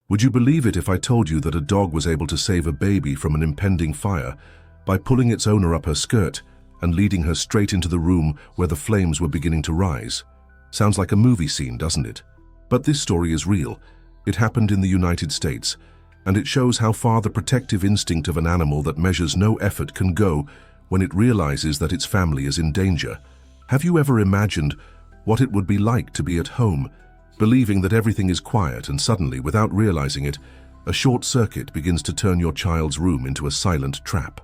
Would you believe it if I told you that a dog was able to save a baby from an impending fire by pulling its owner up her skirt and leading her straight into the room where the flames were beginning to rise? Sounds like a movie scene, doesn't it? But this story is real. It happened in the United States, and it shows how far the protective instinct of an animal that measures no effort can go when it realizes that its family is in danger. Have you ever imagined what it would be like to be at home, believing that everything is quiet, and suddenly, without realizing it, a short circuit begins to turn your child's room into a silent trap?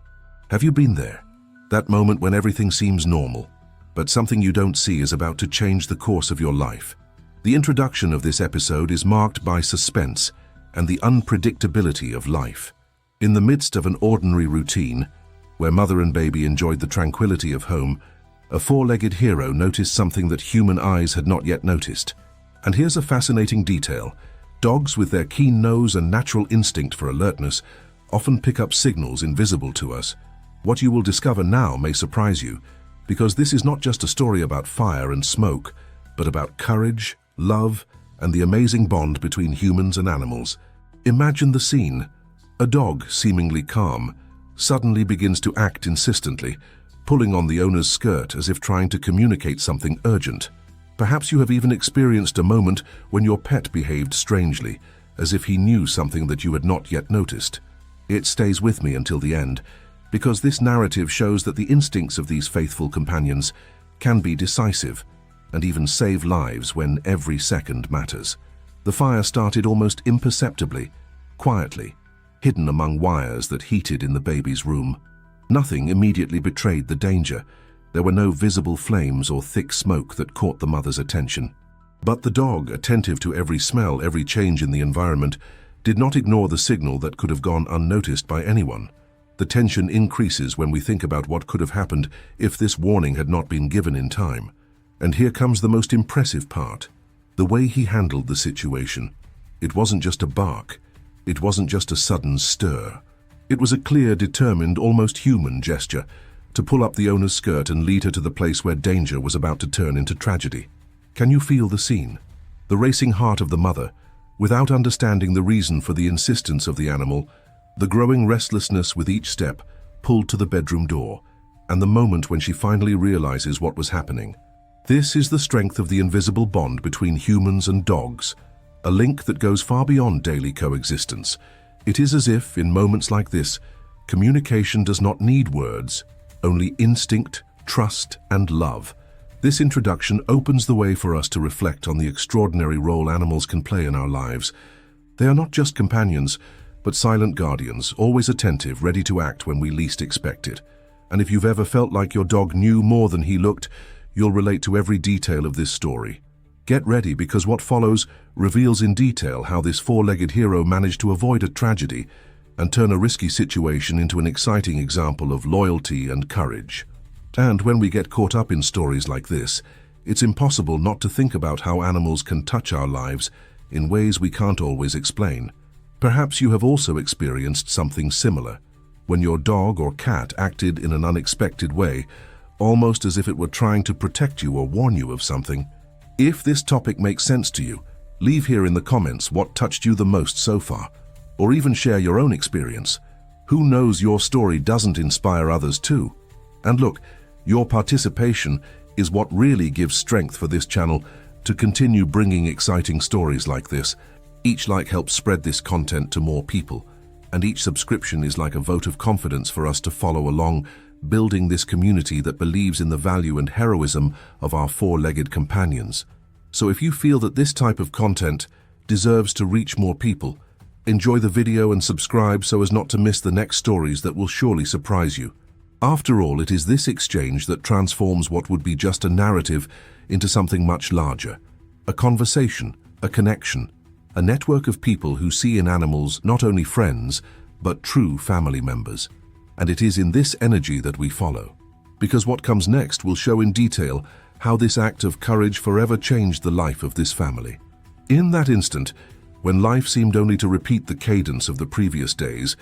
Have you been there? That moment when everything seems normal, but something you don't see is about to change the course of your life. The introduction of this episode is marked by suspense and the unpredictability of life. In the midst of an ordinary routine, where mother and baby enjoyed the tranquility of home, a four-legged hero noticed something that human eyes had not yet noticed. And here's a fascinating detail. Dogs, with their keen nose and natural instinct for alertness, often pick up signals invisible to us. What you will discover now may surprise you, because this is not just a story about fire and smoke, but about courage, love, and the amazing bond between humans and animals. Imagine the scene. A dog, seemingly calm, suddenly begins to act insistently, pulling on the owner's skirt as if trying to communicate something urgent. Perhaps you have even experienced a moment when your pet behaved strangely, as if he knew something that you had not yet noticed. It stays with me until the end, because this narrative shows that the instincts of these faithful companions can be decisive and even save lives when every second matters. The fire started almost imperceptibly, quietly, hidden among wires that heated in the baby's room. Nothing immediately betrayed the danger. There were no visible flames or thick smoke that caught the mother's attention. But the dog, attentive to every smell, every change in the environment, did not ignore the signal that could have gone unnoticed by anyone. The tension increases when we think about what could have happened if this warning had not been given in time. And here comes the most impressive part. The way he handled the situation. It wasn't just a bark. It wasn't just a sudden stir. It was a clear, determined, almost human gesture to pull up the owner's skirt and lead her to the place where danger was about to turn into tragedy. Can you feel the scene? The racing heart of the mother, without understanding the reason for the insistence of the animal, the growing restlessness with each step, pulled to the bedroom door, and the moment when she finally realizes what was happening. This is the strength of the invisible bond between humans and dogs, a link that goes far beyond daily coexistence. It is as if, in moments like this, communication does not need words, only instinct, trust, and love. This introduction opens the way for us to reflect on the extraordinary role animals can play in our lives. They are not just companions, but silent guardians, always attentive, ready to act when we least expect it. And if you've ever felt like your dog knew more than he looked, you'll relate to every detail of this story. Get ready, because what follows reveals in detail how this four-legged hero managed to avoid a tragedy and turn a risky situation into an exciting example of loyalty and courage. And when we get caught up in stories like this, it's impossible not to think about how animals can touch our lives in ways we can't always explain. Perhaps you have also experienced something similar, when your dog or cat acted in an unexpected way, almost as if it were trying to protect you or warn you of something. If this topic makes sense to you, leave here in the comments what touched you the most so far, or even share your own experience. Who knows, your story doesn't inspire others too? And look, your participation is what really gives strength for this channel to continue bringing exciting stories like this. Each like helps spread this content to more people, and each subscription is like a vote of confidence for us to follow along, building this community that believes in the value and heroism of our four-legged companions. So if you feel that this type of content deserves to reach more people, enjoy the video and subscribe so as not to miss the next stories that will surely surprise you. After all, it is this exchange that transforms what would be just a narrative into something much larger. A conversation, a connection, a network of people who see in animals not only friends, but true family members. And it is in this energy that we follow, because what comes next will show in detail how this act of courage forever changed the life of this family. In that instant, when life seemed only to repeat the cadence of the previous days,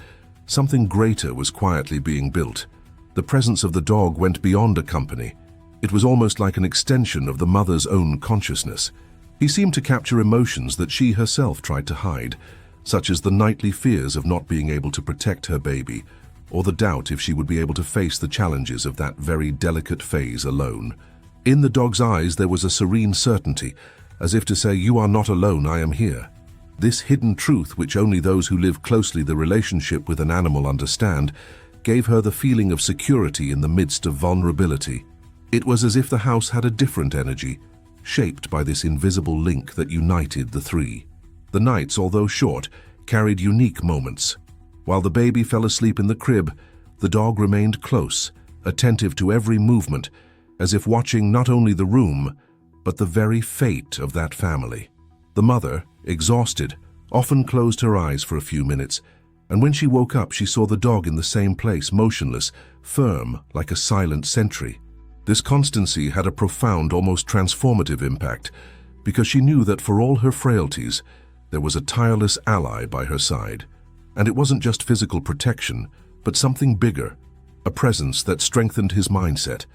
something greater was quietly being built. The presence of the dog went beyond a company. It was almost like an extension of the mother's own consciousness. He seemed to capture emotions that she herself tried to hide, such as the nightly fears of not being able to protect her baby, or the doubt if she would be able to face the challenges of that very delicate phase alone. In the dog's eyes there was a serene certainty, as if to say, "You are not alone, I am here." This hidden truth, which only those who live closely the relationship with an animal understand, gave her the feeling of security in the midst of vulnerability. It was as if the house had a different energy, shaped by this invisible link that united the three. The nights, although short, carried unique moments. While the baby fell asleep in the crib, the dog remained close, attentive to every movement, as if watching not only the room, but the very fate of that family. The mother, exhausted, often closed her eyes for a few minutes, and when she woke up she saw the dog in the same place, motionless, firm, like a silent sentry. This constancy had a profound, almost transformative impact, because she knew that for all her frailties, there was a tireless ally by her side. And it wasn't just physical protection, but something bigger, a presence that strengthened his mindset,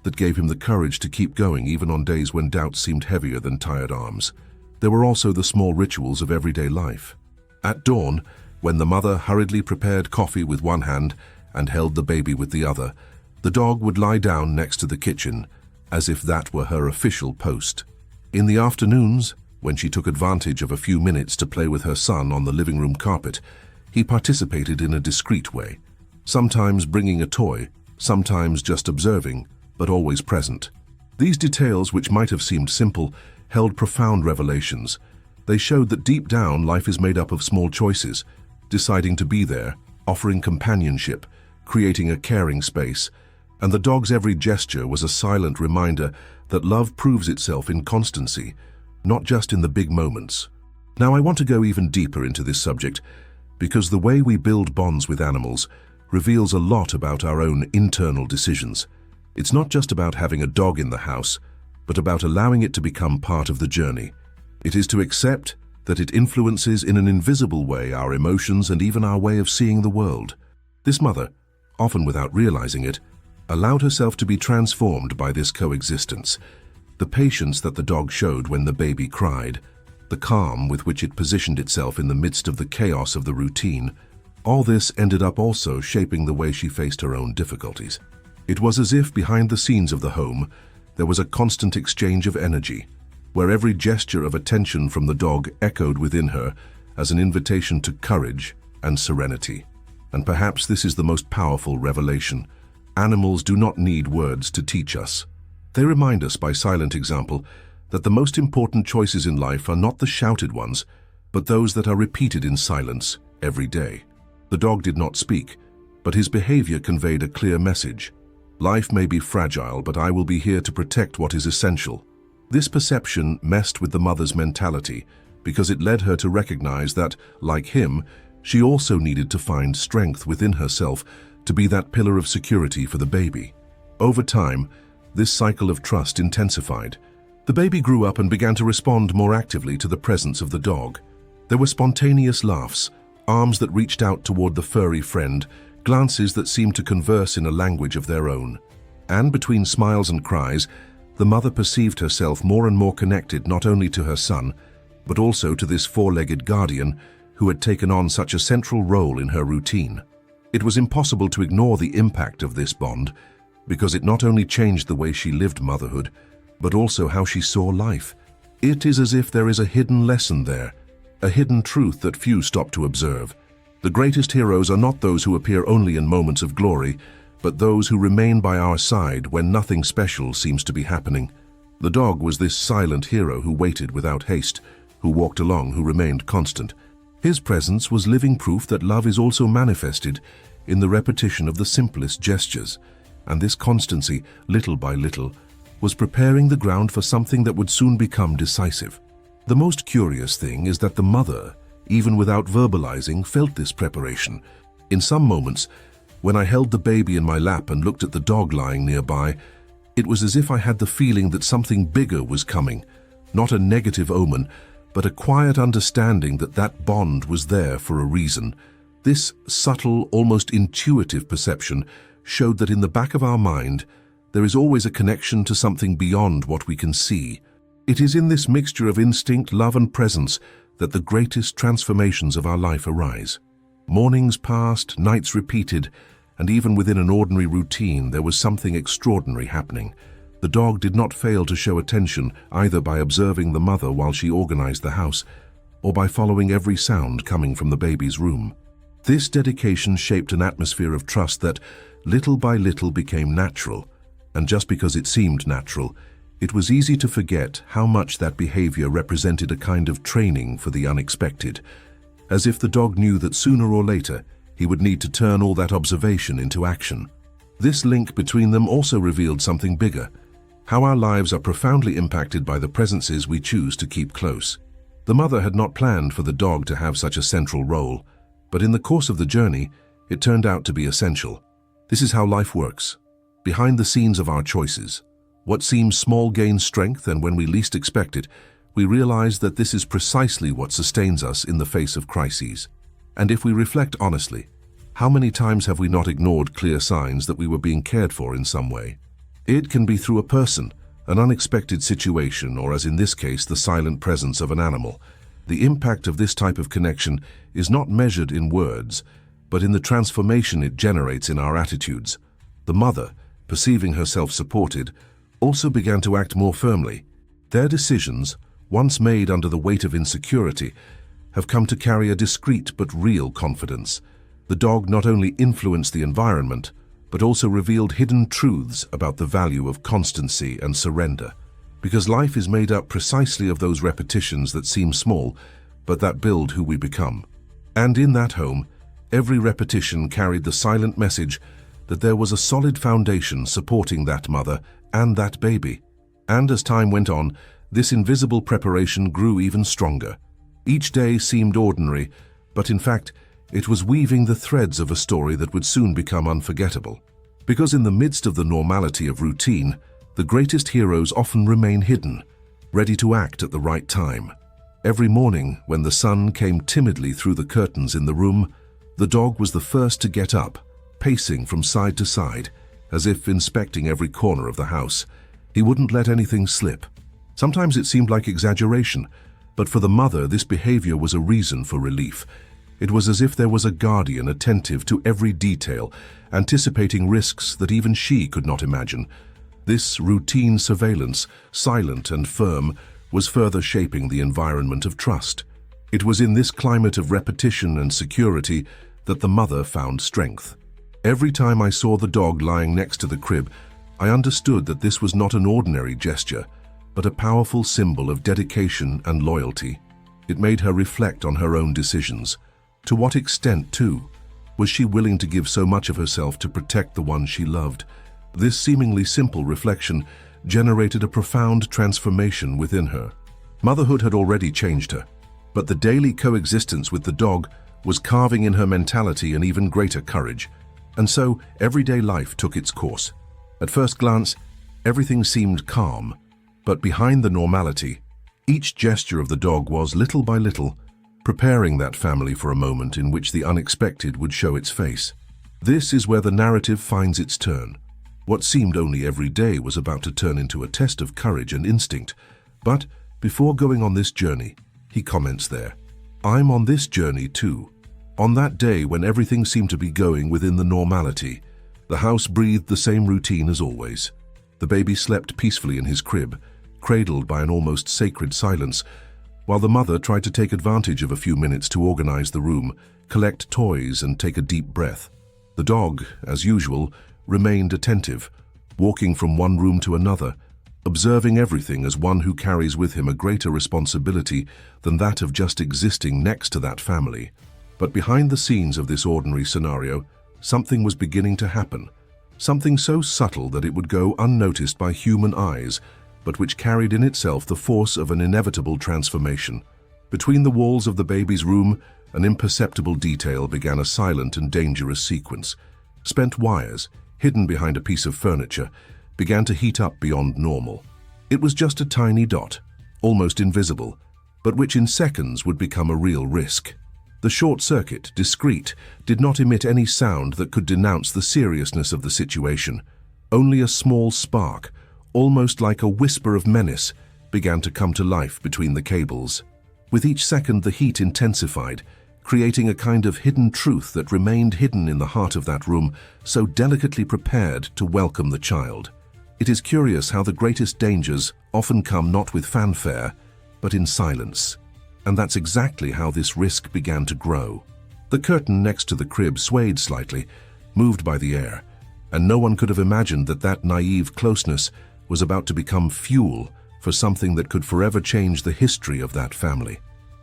that gave him the courage to keep going even on days when doubts seemed heavier than tired arms. There were also the small rituals of everyday life. At dawn, when the mother hurriedly prepared coffee with one hand and held the baby with the other, the dog would lie down next to the kitchen, as if that were her official post. In the afternoons, when she took advantage of a few minutes to play with her son on the living room carpet, he participated in a discreet way, sometimes bringing a toy, sometimes just observing, but always present. These details, which might have seemed simple, held profound revelations. They showed that deep down life is made up of small choices, deciding to be there, offering companionship, creating a caring space, and the dog's every gesture was a silent reminder that love proves itself in constancy, not just in the big moments. Now I want to go even deeper into this subject, because the way we build bonds with animals reveals a lot about our own internal decisions. It's not just about having a dog in the house, but about allowing it to become part of the journey. It is to accept that it influences in an invisible way our emotions and even our way of seeing the world. This mother, often without realizing it, allowed herself to be transformed by this coexistence. The patience that the dog showed when the baby cried, the calm with which it positioned itself in the midst of the chaos of the routine, all this ended up also shaping the way she faced her own difficulties. It was as if behind the scenes of the home, there was a constant exchange of energy, where every gesture of attention from the dog echoed within her as an invitation to courage and serenity. And perhaps this is the most powerful revelation. Animals do not need words to teach us. They remind us by silent example that the most important choices in life are not the shouted ones, but those that are repeated in silence every day. The dog did not speak, but his behavior conveyed a clear message. Life may be fragile, but I will be here to protect what is essential. This perception messed with the mother's mentality because it led her to recognize that, like him, she also needed to find strength within herself to be that pillar of security for the baby. Over time, this cycle of trust intensified. The baby grew up and began to respond more actively to the presence of the dog. There were spontaneous laughs, arms that reached out toward the furry friend, glances that seemed to converse in a language of their own. And between smiles and cries, the mother perceived herself more and more connected not only to her son, but also to this four-legged guardian who had taken on such a central role in her routine. It was impossible to ignore the impact of this bond, because it not only changed the way she lived motherhood, but also how she saw life. It is as if there is a hidden lesson there, a hidden truth that few stop to observe. The greatest heroes are not those who appear only in moments of glory, but those who remain by our side when nothing special seems to be happening. The dog was this silent hero who waited without haste, who walked along, who remained constant. His presence was living proof that love is also manifested in the repetition of the simplest gestures, and this constancy, little by little, was preparing the ground for something that would soon become decisive. The most curious thing is that the mother, even without verbalizing, felt this preparation. In some moments, when I held the baby in my lap and looked at the dog lying nearby, it was as if I had the feeling that something bigger was coming, not a negative omen, but a quiet understanding that that bond was there for a reason. This subtle, almost intuitive perception showed that in the back of our mind, there is always a connection to something beyond what we can see. It is in this mixture of instinct, love, and presence that the greatest transformations of our life arise. Mornings passed, nights repeated, and even within an ordinary routine there was something extraordinary happening. The dog did not fail to show attention either by observing the mother while she organized the house, or by following every sound coming from the baby's room. This dedication shaped an atmosphere of trust that, little by little, became natural, and just because it seemed natural, it was easy to forget how much that behavior represented a kind of training for the unexpected, as if the dog knew that sooner or later he would need to turn all that observation into action. This link between them also revealed something bigger: how our lives are profoundly impacted by the presences we choose to keep close. The mother had not planned for the dog to have such a central role, but in the course of the journey, it turned out to be essential. This is how life works. Behind the scenes of our choices, what seems small gains strength, and when we least expect it, we realize that this is precisely what sustains us in the face of crises. And if we reflect honestly, how many times have we not ignored clear signs that we were being cared for in some way? It can be through a person, an unexpected situation, or as in this case, the silent presence of an animal. The impact of this type of connection is not measured in words, but in the transformation it generates in our attitudes. The mother, perceiving herself supported, also began to act more firmly. Their decisions, once made under the weight of insecurity, have come to carry a discreet but real confidence. The dog not only influenced the environment, but also revealed hidden truths about the value of constancy and surrender. Because life is made up precisely of those repetitions that seem small, but that build who we become. And in that home, every repetition carried the silent message that there was a solid foundation supporting that mother and that baby. And as time went on, this invisible preparation grew even stronger. Each day seemed ordinary, but in fact, it was weaving the threads of a story that would soon become unforgettable. Because in the midst of the normality of routine, the greatest heroes often remain hidden, ready to act at the right time. Every morning, when the sun came timidly through the curtains in the room, the dog was the first to get up, pacing from side to side, as if inspecting every corner of the house. He wouldn't let anything slip. Sometimes it seemed like exaggeration, but for the mother this behavior was a reason for relief. It was as if there was a guardian attentive to every detail, anticipating risks that even she could not imagine. This routine surveillance, silent and firm, was further shaping the environment of trust. It was in this climate of repetition and security that the mother found strength. Every time I saw the dog lying next to the crib, I understood that this was not an ordinary gesture, but a powerful symbol of dedication and loyalty. It made her reflect on her own decisions. To what extent, too, was she willing to give so much of herself to protect the one she loved? This seemingly simple reflection generated a profound transformation within her. Motherhood had already changed her, but the daily coexistence with the dog was carving in her mentality an even greater courage. And so, everyday life took its course. At first glance, everything seemed calm, but behind the normality, each gesture of the dog was, little by little, preparing that family for a moment in which the unexpected would show its face. This is where the narrative finds its turn. What seemed only every day was about to turn into a test of courage and instinct. But before going on this journey, he comments there, "I'm on this journey too." On that day when everything seemed to be going within the normality, the house breathed the same routine as always. The baby slept peacefully in his crib, cradled by an almost sacred silence, while the mother tried to take advantage of a few minutes to organize the room, collect toys, and take a deep breath. The dog, as usual, remained attentive, walking from one room to another, observing everything as one who carries with him a greater responsibility than that of just existing next to that family. But behind the scenes of this ordinary scenario, something was beginning to happen, something so subtle that it would go unnoticed by human eyes, but which carried in itself the force of an inevitable transformation. Between the walls of the baby's room, an imperceptible detail began a silent and dangerous sequence. Spent wires, hidden behind a piece of furniture, began to heat up beyond normal. It was just a tiny dot, almost invisible, but which in seconds would become a real risk. The short circuit, discreet, did not emit any sound that could denounce the seriousness of the situation. Only a small spark, almost like a whisper of menace, began to come to life between the cables. With each second, the heat intensified, creating a kind of hidden truth that remained hidden in the heart of that room, so delicately prepared to welcome the child. It is curious how the greatest dangers often come not with fanfare, but in silence. And that's exactly how this risk began to grow. The curtain next to the crib swayed slightly, moved by the air, and no one could have imagined that that naive closeness was about to become fuel for something that could forever change the history of that family.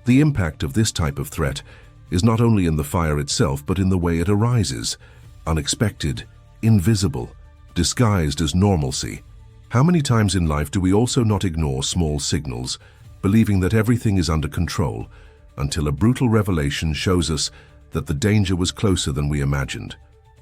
The impact of this type of threat is not only in the fire itself, but in the way it arises, unexpected, invisible, disguised as normalcy. How many times in life do we also not ignore small signals, believing that everything is under control, until a brutal revelation shows us that the danger was closer than we imagined?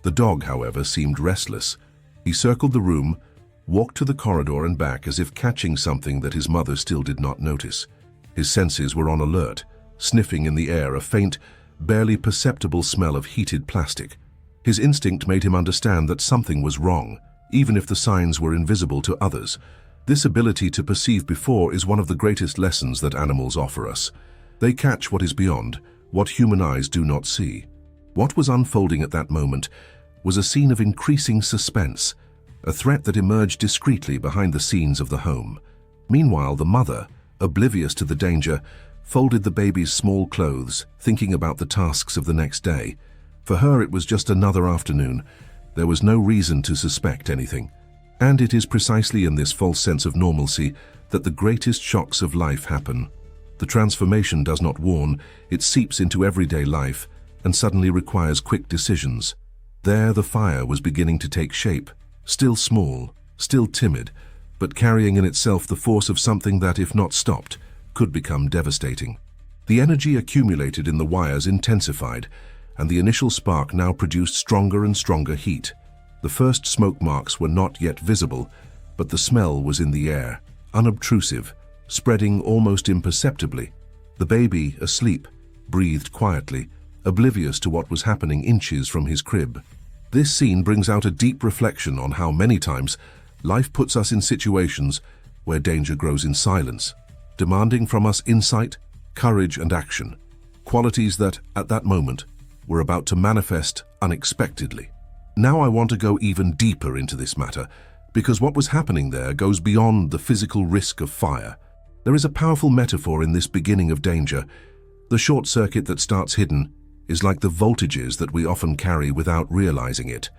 The dog, however, seemed restless. He circled the room, walked to the corridor and back as if catching something that his mother still did not notice. His senses were on alert, sniffing in the air a faint, barely perceptible smell of heated plastic. His instinct made him understand that something was wrong, even if the signs were invisible to others. This ability to perceive before is one of the greatest lessons that animals offer us. They catch what is beyond, what human eyes do not see. What was unfolding at that moment was a scene of increasing suspense, a threat that emerged discreetly behind the scenes of the home. Meanwhile, the mother, oblivious to the danger, folded the baby's small clothes, thinking about the tasks of the next day. For her, it was just another afternoon. There was no reason to suspect anything. And it is precisely in this false sense of normalcy that the greatest shocks of life happen. The transformation does not warn, it seeps into everyday life and suddenly requires quick decisions. There the fire was beginning to take shape, still small, still timid, but carrying in itself the force of something that, if not stopped, could become devastating. The energy accumulated in the wires intensified, and the initial spark now produced stronger and stronger heat. The first smoke marks were not yet visible, but the smell was in the air, unobtrusive, spreading almost imperceptibly. The baby, asleep, breathed quietly, oblivious to what was happening inches from his crib. This scene brings out a deep reflection on how many times life puts us in situations where danger grows in silence, demanding from us insight, courage, and action, qualities that, at that moment, were about to manifest unexpectedly. Now I want to go even deeper into this matter, because what was happening there goes beyond the physical risk of fire. There is a powerful metaphor in this beginning of danger. The short circuit that starts hidden is like the voltages that we often carry without realizing it.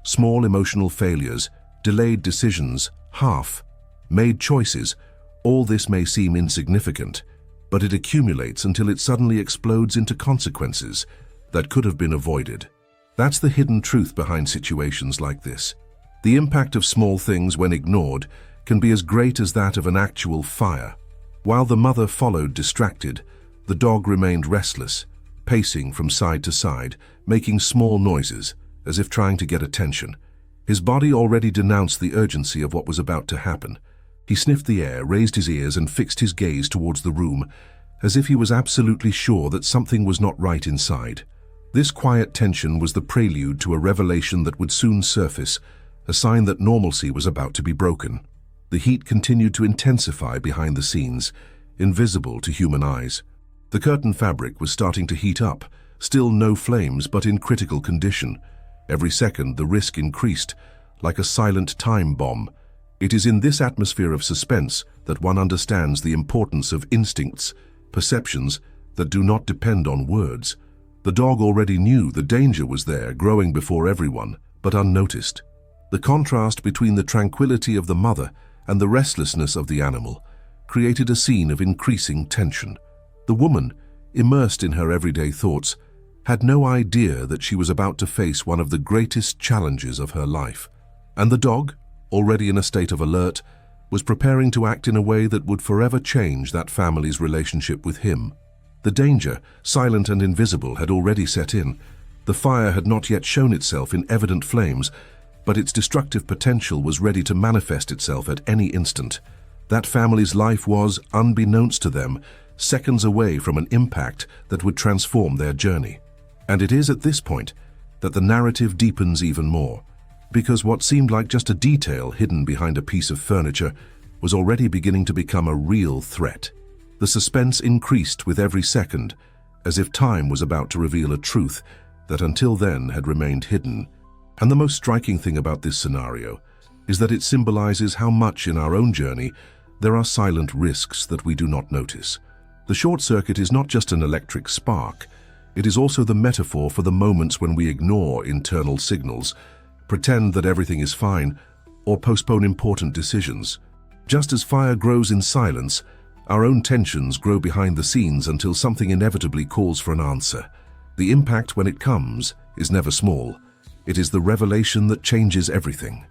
Small emotional failures, delayed decisions, half-made choices, all this may seem insignificant, but it accumulates until it suddenly explodes into consequences that could have been avoided. That's the hidden truth behind situations like this. The impact of small things, when ignored, can be as great as that of an actual fire. While the mother followed distracted, the dog remained restless, pacing from side to side, making small noises, as if trying to get attention. His body already denounced the urgency of what was about to happen. He sniffed the air, raised his ears, and fixed his gaze towards the room, as if he was absolutely sure that something was not right inside. This quiet tension was the prelude to a revelation that would soon surface, a sign that normalcy was about to be broken. The heat continued to intensify behind the scenes, invisible to human eyes. The curtain fabric was starting to heat up, still no flames, but in critical condition. Every second the risk increased, like a silent time bomb. It is in this atmosphere of suspense that one understands the importance of instincts, perceptions that do not depend on words. The dog already knew the danger was there, growing before everyone, but unnoticed. The contrast between the tranquility of the mother and the restlessness of the animal created a scene of increasing tension. The woman, immersed in her everyday thoughts, had no idea that she was about to face one of the greatest challenges of her life. And the dog, already in a state of alert, was preparing to act in a way that would forever change that family's relationship with him. The danger, silent and invisible, had already set in. The fire had not yet shown itself in evident flames, but its destructive potential was ready to manifest itself at any instant. That family's life was, unbeknownst to them, seconds away from an impact that would transform their journey. And it is at this point that the narrative deepens even more, because what seemed like just a detail hidden behind a piece of furniture was already beginning to become a real threat. The suspense increased with every second, as if time was about to reveal a truth that until then had remained hidden. And the most striking thing about this scenario is that it symbolizes how much in our own journey there are silent risks that we do not notice. The short circuit is not just an electric spark, it is also the metaphor for the moments when we ignore internal signals, pretend that everything is fine, or postpone important decisions. Just as fire grows in silence, our own tensions grow behind the scenes until something inevitably calls for an answer. The impact when it comes is never small. It is the revelation that changes everything.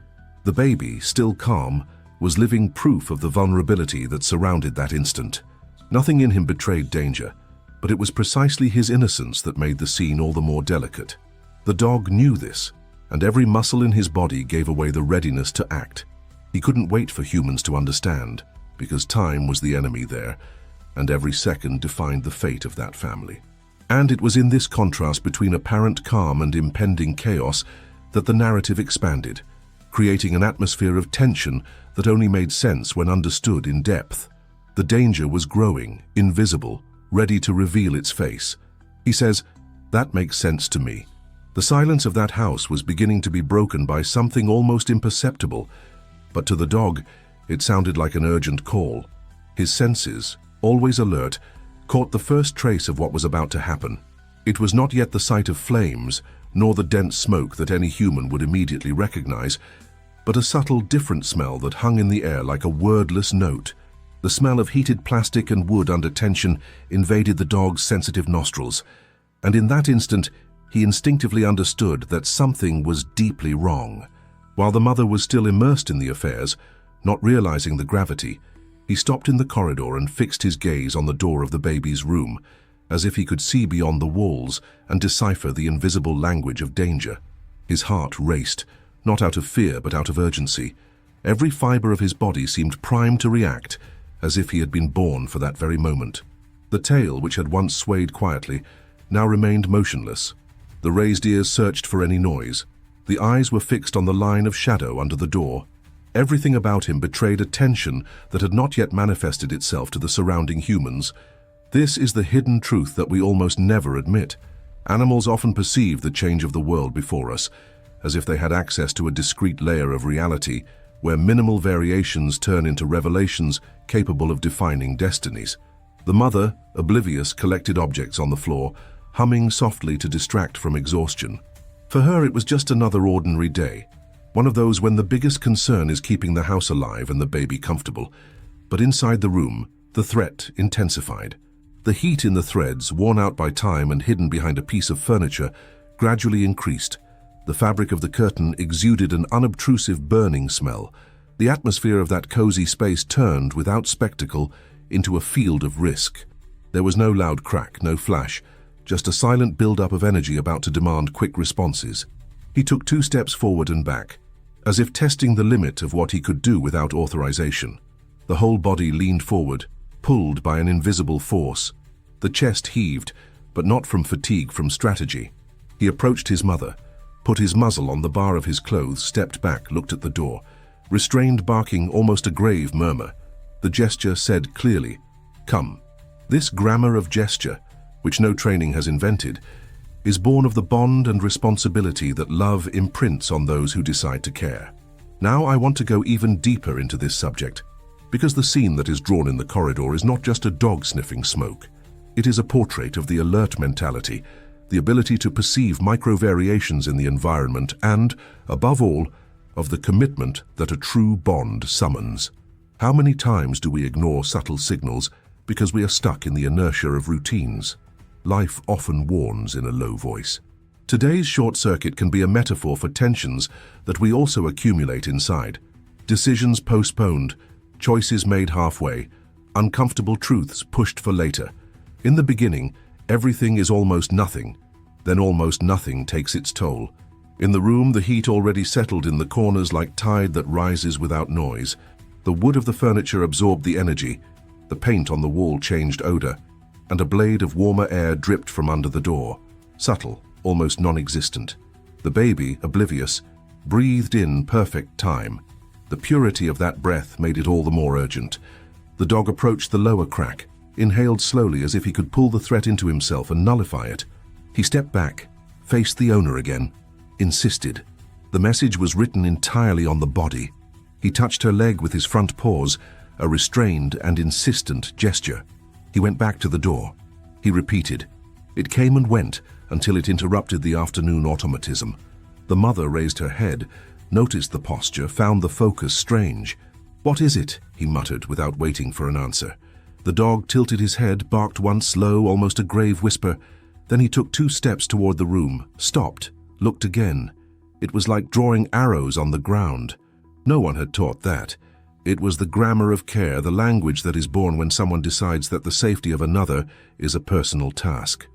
The baby, still calm, was living proof of the vulnerability that surrounded that instant. Nothing in him betrayed danger, but it was precisely his innocence that made the scene all the more delicate. The dog knew this, and every muscle in his body gave away the readiness to act. He couldn't wait for humans to understand, because time was the enemy there, and every second defined the fate of that family. And it was in this contrast between apparent calm and impending chaos that the narrative expanded, creating an atmosphere of tension that only made sense when understood in depth. The danger was growing, invisible, ready to reveal its face. He says, "That makes sense to me." The silence of that house was beginning to be broken by something almost imperceptible, but to the dog, it sounded like an urgent call. His senses, always alert, caught the first trace of what was about to happen. It was not yet the sight of flames, nor the dense smoke that any human would immediately recognize, but a subtle, different smell that hung in the air like a wordless note. The smell of heated plastic and wood under tension invaded the dog's sensitive nostrils, and in that instant, he instinctively understood that something was deeply wrong. While the mother was still immersed in the affairs, not realizing the gravity, he stopped in the corridor and fixed his gaze on the door of the baby's room, as if he could see beyond the walls and decipher the invisible language of danger. His heart raced, not out of fear but out of urgency. Every fiber of his body seemed primed to react, as if he had been born for that very moment. The tail, which had once swayed quietly, now remained motionless. The raised ears searched for any noise. The eyes were fixed on the line of shadow under the door. Everything about him betrayed a tension that had not yet manifested itself to the surrounding humans. This is the hidden truth that we almost never admit. Animals often perceive the change of the world before us, as if they had access to a discrete layer of reality, where minimal variations turn into revelations capable of defining destinies. The mother, oblivious, collected objects on the floor, humming softly to distract from exhaustion. For her, it was just another ordinary day, one of those when the biggest concern is keeping the house alive and the baby comfortable. But inside the room, the threat intensified. The heat in the threads, worn out by time and hidden behind a piece of furniture, gradually increased. The fabric of the curtain exuded an unobtrusive burning smell. The atmosphere of that cozy space turned, without spectacle, into a field of risk. There was no loud crack, no flash, just a silent build-up of energy about to demand quick responses. He took 2 steps forward and back, as if testing the limit of what he could do without authorization. The whole body leaned forward, pulled by an invisible force. The chest heaved, but not from fatigue, from strategy. He approached his mother, put his muzzle on the bar of his clothes, stepped back, looked at the door. Restrained barking, almost a grave murmur. The gesture said clearly, "Come." This grammar of gesture, which no training has invented, is born of the bond and responsibility that love imprints on those who decide to care. Now I want to go even deeper into this subject, because the scene that is drawn in the corridor is not just a dog sniffing smoke. It is a portrait of the alert mentality, the ability to perceive micro-variations in the environment and, above all, of the commitment that a true bond summons. How many times do we ignore subtle signals because we are stuck in the inertia of routines? Life often warns in a low voice. Today's short circuit can be a metaphor for tensions that we also accumulate inside. Decisions postponed, choices made halfway, uncomfortable truths pushed for later. In the beginning, everything is almost nothing. Then almost nothing takes its toll. In the room, the heat already settled in the corners like tide that rises without noise. The wood of the furniture absorbed the energy, the paint on the wall changed odor, and a blade of warmer air dripped from under the door, subtle, almost non-existent. The baby, oblivious, breathed in perfect time. The purity of that breath made it all the more urgent. The dog approached the lower crack, inhaled slowly as if he could pull the threat into himself and nullify it. He stepped back, faced the owner again, insisted. The message was written entirely on the body. He touched her leg with his front paws, a restrained and insistent gesture. He went back to the door. He repeated. It came and went until it interrupted the afternoon automatism. The mother raised her head, noticed the posture, found the focus strange. "What is it?" he muttered without waiting for an answer. The dog tilted his head, barked once, low, almost a grave whisper. Then he took 2 steps toward the room, stopped, looked again. It was like drawing arrows on the ground. No one had taught that. It was the grammar of care, the language that is born when someone decides that the safety of another is a personal task.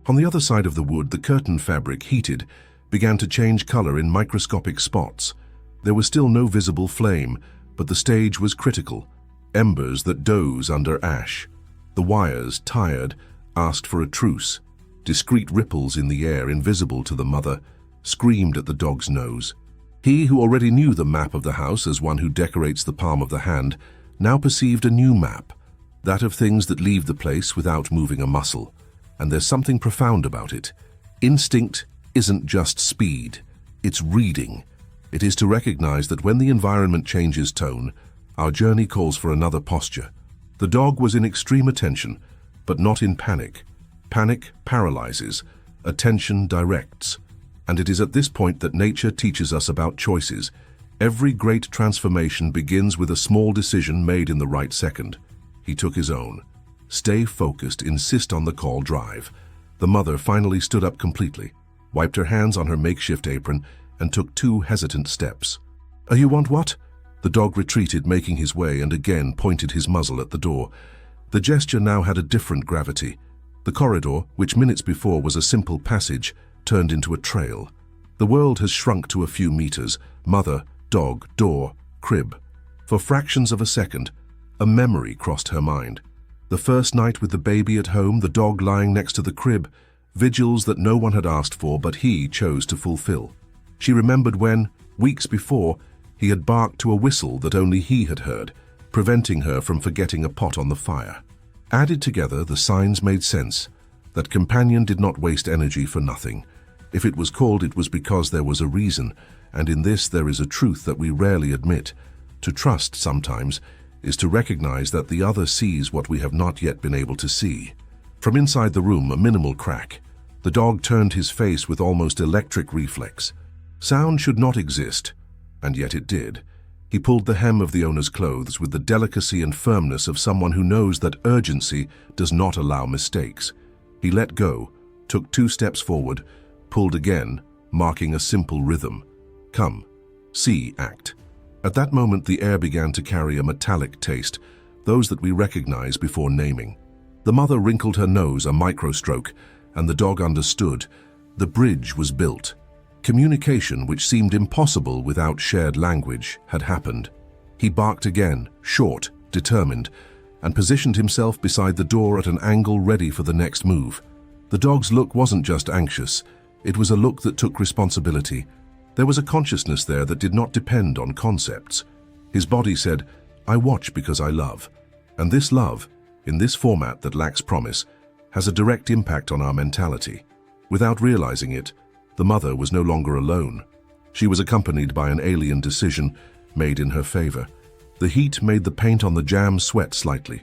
On the other side of the wood, the curtain fabric, heated, began to change color in microscopic spots. There was still no visible flame, but the stage was critical. Embers that doze under ash. The wires, tired, asked for a truce. Discreet ripples in the air, invisible to the mother, screamed at the dog's nose. He, who already knew the map of the house as one who decorates the palm of the hand, now perceived a new map, that of things that leave the place without moving a muscle. And there's something profound about it. Instinct isn't just speed, it's reading. It is to recognize that when the environment changes tone, our journey calls for another posture. The dog was in extreme attention, but not in panic. Panic paralyzes, attention directs. And it is at this point that nature teaches us about choices. Every great transformation begins with a small decision made in the right second. He took his own. Stay focused, insist on the call, drive. The mother finally stood up completely, wiped her hands on her makeshift apron, and took 2 hesitant steps. "You want what?" The dog retreated, making his way, and again pointed his muzzle at the door. The gesture now had a different gravity. The corridor, which minutes before was a simple passage, turned into a trail. The world has shrunk to a few meters. Mother, dog, door, crib. For fractions of a second, a memory crossed her mind. The first night with the baby at home, the dog lying next to the crib, vigils that no one had asked for but he chose to fulfill. She remembered when, weeks before, he had barked to a whistle that only he had heard, preventing her from forgetting a pot on the fire. Added together, the signs made sense. That companion did not waste energy for nothing. If it was called, it was because there was a reason, and in this there is a truth that we rarely admit. To trust, sometimes, is to recognize that the other sees what we have not yet been able to see. From inside the room, a minimal crack. The dog turned his face with almost electric reflex. Sound should not exist, and yet it did. He pulled the hem of the owner's clothes with the delicacy and firmness of someone who knows that urgency does not allow mistakes. He let go, took 2 steps forward, pulled again, marking a simple rhythm. Come, see, act. At that moment, the air began to carry a metallic taste, those that we recognize before naming. The mother wrinkled her nose, a microstroke, and the dog understood. The bridge was built. Communication, which seemed impossible without shared language, had happened. He barked again, short, determined, and positioned himself beside the door at an angle ready for the next move. The dog's look wasn't just anxious. It was a look that took responsibility. There was a consciousness there that did not depend on concepts. His body said, "I watch because I love." And this love, in this format that lacks promise, has a direct impact on our mentality. Without realizing it, the mother was no longer alone. She was accompanied by an alien decision made in her favor. The heat made the paint on the jam sweat slightly.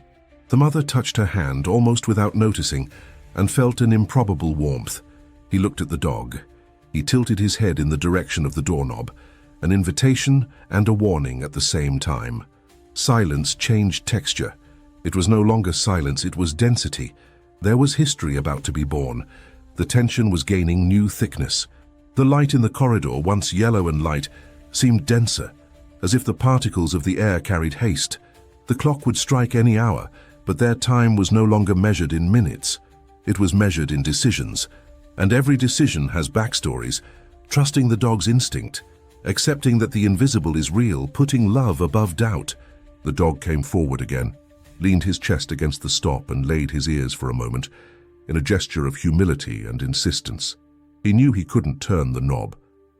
The mother touched her hand almost without noticing and felt an improbable warmth. He looked at the dog. He tilted his head in the direction of the doorknob, an invitation and a warning at the same time. Silence changed texture. It was no longer silence, it was density. There was history about to be born. The tension was gaining new thickness. The light in the corridor, once yellow and light, seemed denser, as if the particles of the air carried haste. The clock would strike any hour, but their time was no longer measured in minutes. It was measured in decisions. And every decision has backstories. Trusting the dog's instinct, accepting that the invisible is real, putting love above doubt. The dog came forward again, leaned his chest against the stop and laid his ears for a moment, in a gesture of humility and insistence. He knew he couldn't turn the knob,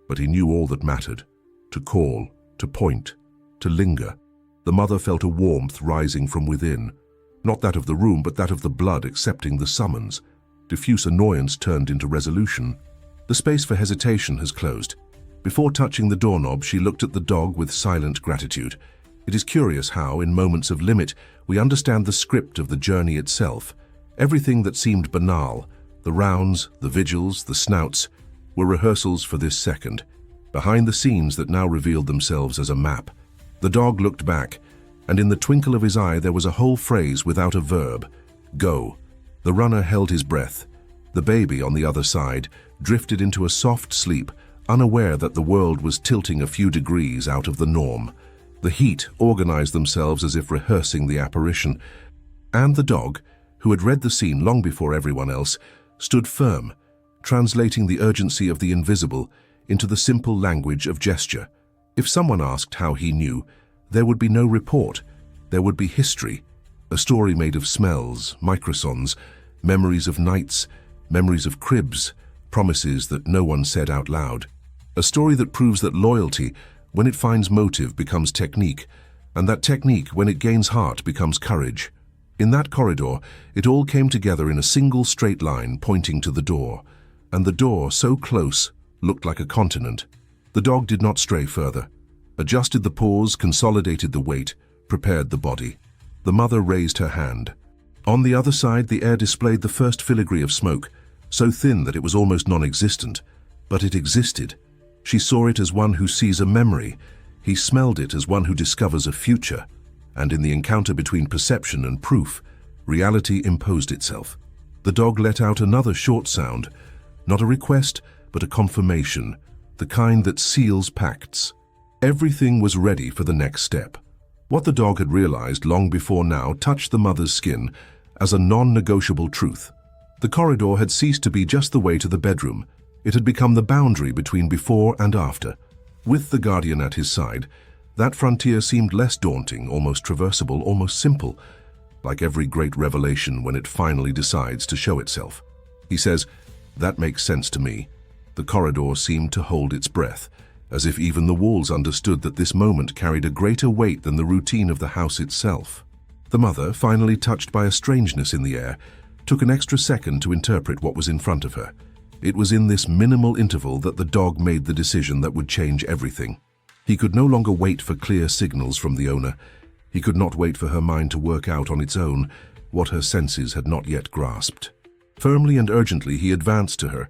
but he knew all that mattered. To call, to point, to linger. The mother felt a warmth rising from within. Not that of the room, but that of the blood accepting the summons. Diffuse annoyance turned into resolution. The space for hesitation has closed. Before touching the doorknob, she looked at the dog with silent gratitude. It is curious how, in moments of limit, we understand the script of the journey itself. Everything that seemed banal, the rounds, the vigils, the snouts, were rehearsals for this second, behind the scenes that now revealed themselves as a map. The dog looked back, and in the twinkle of his eye there was a whole phrase without a verb. Go. The runner held his breath. The baby, on the other side, drifted into a soft sleep, unaware that the world was tilting a few degrees out of the norm. The heat organized themselves as if rehearsing the apparition, and the dog, who had read the scene long before everyone else, stood firm, translating the urgency of the invisible into the simple language of gesture. If someone asked how he knew, there would be no report. There would be history, a story made of smells, microsons, memories of nights, memories of cribs, promises that no one said out loud. A story that proves that loyalty, when it finds motive, becomes technique, and that technique, when it gains heart, becomes courage. In that corridor, it all came together in a single straight line pointing to the door, and the door, so close, looked like a continent. The dog did not stray further, adjusted the paws, consolidated the weight, prepared the body. The mother raised her hand. On the other side, the air displayed the first filigree of smoke, so thin that it was almost non-existent, but it existed. She saw it as one who sees a memory. He smelled it as one who discovers a future. And in the encounter between perception and proof, reality imposed itself. The dog let out another short sound, not a request, but a confirmation, the kind that seals pacts. Everything was ready for the next step. What the dog had realized long before now touched the mother's skin as a non-negotiable truth. The corridor had ceased to be just the way to the bedroom. It had become the boundary between before and after. With the guardian at his side, that frontier seemed less daunting, almost traversable, almost simple, like every great revelation when it finally decides to show itself. He says, "That makes sense to me." The corridor seemed to hold its breath, as if even the walls understood that this moment carried a greater weight than the routine of the house itself. The mother, finally touched by a strangeness in the air, took an extra second to interpret what was in front of her. It was in this minimal interval that the dog made the decision that would change everything. He could no longer wait for clear signals from the owner. He could not wait for her mind to work out on its own what her senses had not yet grasped. Firmly and urgently he advanced to her,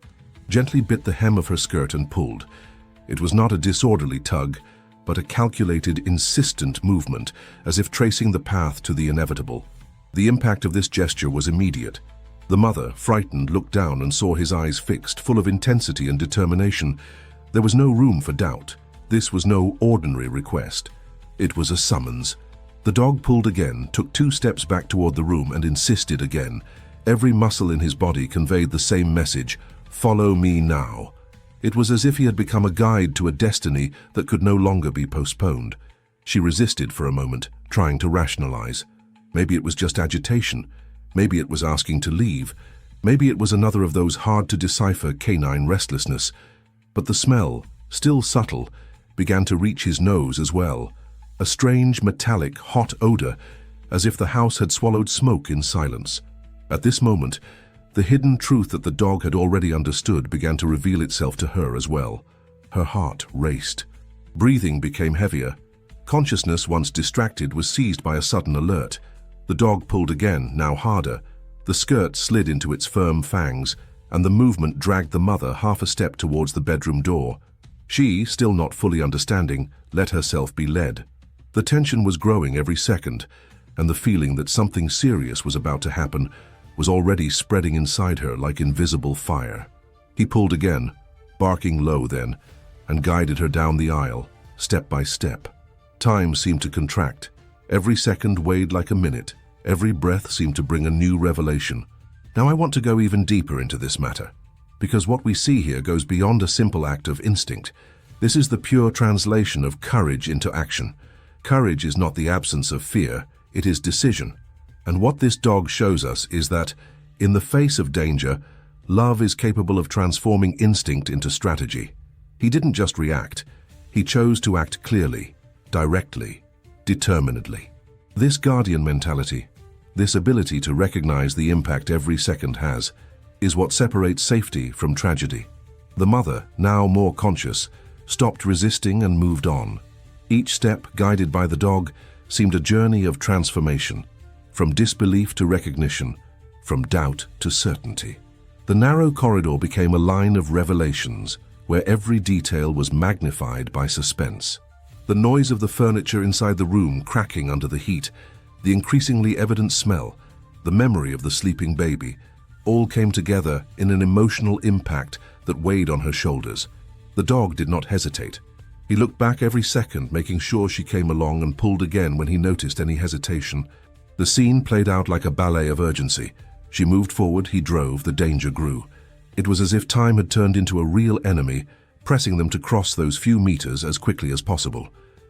gently bit the hem of her skirt and pulled. It was not a disorderly tug, but a calculated, insistent movement, as if tracing the path to the inevitable. The impact of this gesture was immediate. The mother, frightened, looked down and saw his eyes fixed, full of intensity and determination. There was no room for doubt. This was no ordinary request. It was a summons. The dog pulled again, took 2 steps back toward the room and insisted again. Every muscle in his body conveyed the same message: "Follow me now." It was as if he had become a guide to a destiny that could no longer be postponed. She resisted for a moment, trying to rationalize. Maybe it was just agitation. Maybe it was asking to leave. Maybe it was another of those hard-to-decipher canine restlessness. But the smell, still subtle, began to reach his nose as well. A strange, metallic, hot odor, as if the house had swallowed smoke in silence. At this moment, the hidden truth that the dog had already understood began to reveal itself to her as well. Her heart raced. Breathing became heavier. Consciousness, once distracted, was seized by a sudden alert. The dog pulled again, now harder. The skirt slid into its firm fangs, and the movement dragged the mother half a step towards the bedroom door. She, still not fully understanding, let herself be led. The tension was growing every second, and the feeling that something serious was about to happen was already spreading inside her like invisible fire. He pulled again, barking low then, and guided her down the aisle, step by step. Time seemed to contract. Every second weighed like a minute. Every breath seemed to bring a new revelation. Now I want to go even deeper into this matter, because what we see here goes beyond a simple act of instinct. This is the pure translation of courage into action. Courage is not the absence of fear, it is decision. And what this dog shows us is that, in the face of danger, love is capable of transforming instinct into strategy. He didn't just react, he chose to act clearly, directly, determinedly. This guardian mentality, This ability to recognize the impact every second has is what separates safety from tragedy. The mother, now more conscious, stopped resisting and moved on. Each step, guided by the dog, seemed a journey of transformation, from disbelief to recognition, from doubt to certainty. The narrow corridor became a line of revelations, where every detail was magnified by suspense. The noise of the furniture inside the room cracking under the heat, the increasingly evident smell, the memory of the sleeping baby, all came together in an emotional impact that weighed on her shoulders. The dog did not hesitate. He looked back every second, making sure she came along, and pulled again when he noticed any hesitation. The scene played out like a ballet of urgency. She moved forward, he drove, the danger grew. It was as if time had turned into a real enemy, pressing them to cross those few meters as quickly as possible.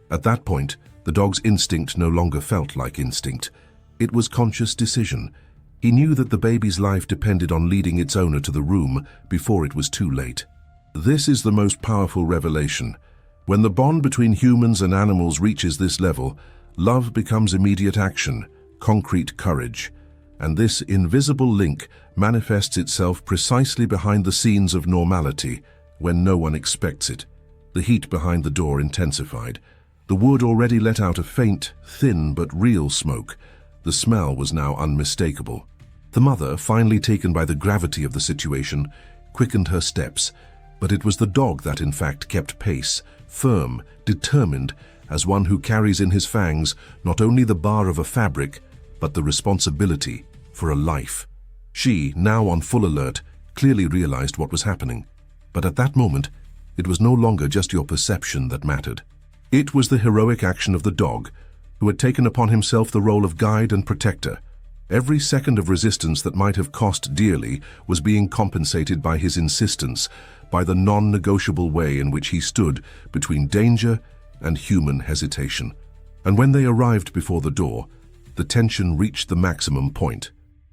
At that point, the dog's instinct no longer felt like instinct. It was conscious decision. He knew that the baby's life depended on leading its owner to the room before it was too late. This is the most powerful revelation. When the bond between humans and animals reaches this level, love becomes immediate action, concrete courage. And this invisible link manifests itself precisely behind the scenes of normality, when no one expects it. The heat behind the door intensified. The wood already let out a faint, thin but real smoke. The smell was now unmistakable. The mother, finally taken by the gravity of the situation, quickened her steps, but it was the dog that in fact kept pace, firm, determined, as one who carries in his fangs not only the bar of a fabric, but the responsibility for a life. She, now on full alert, clearly realized what was happening. But at that moment, it was no longer just your perception that mattered. It was the heroic action of the dog, who had taken upon himself the role of guide and protector. Every second of resistance that might have cost dearly was being compensated by his insistence, by the non-negotiable way in which he stood between danger and human hesitation. And when they arrived before the door, the tension reached the maximum point.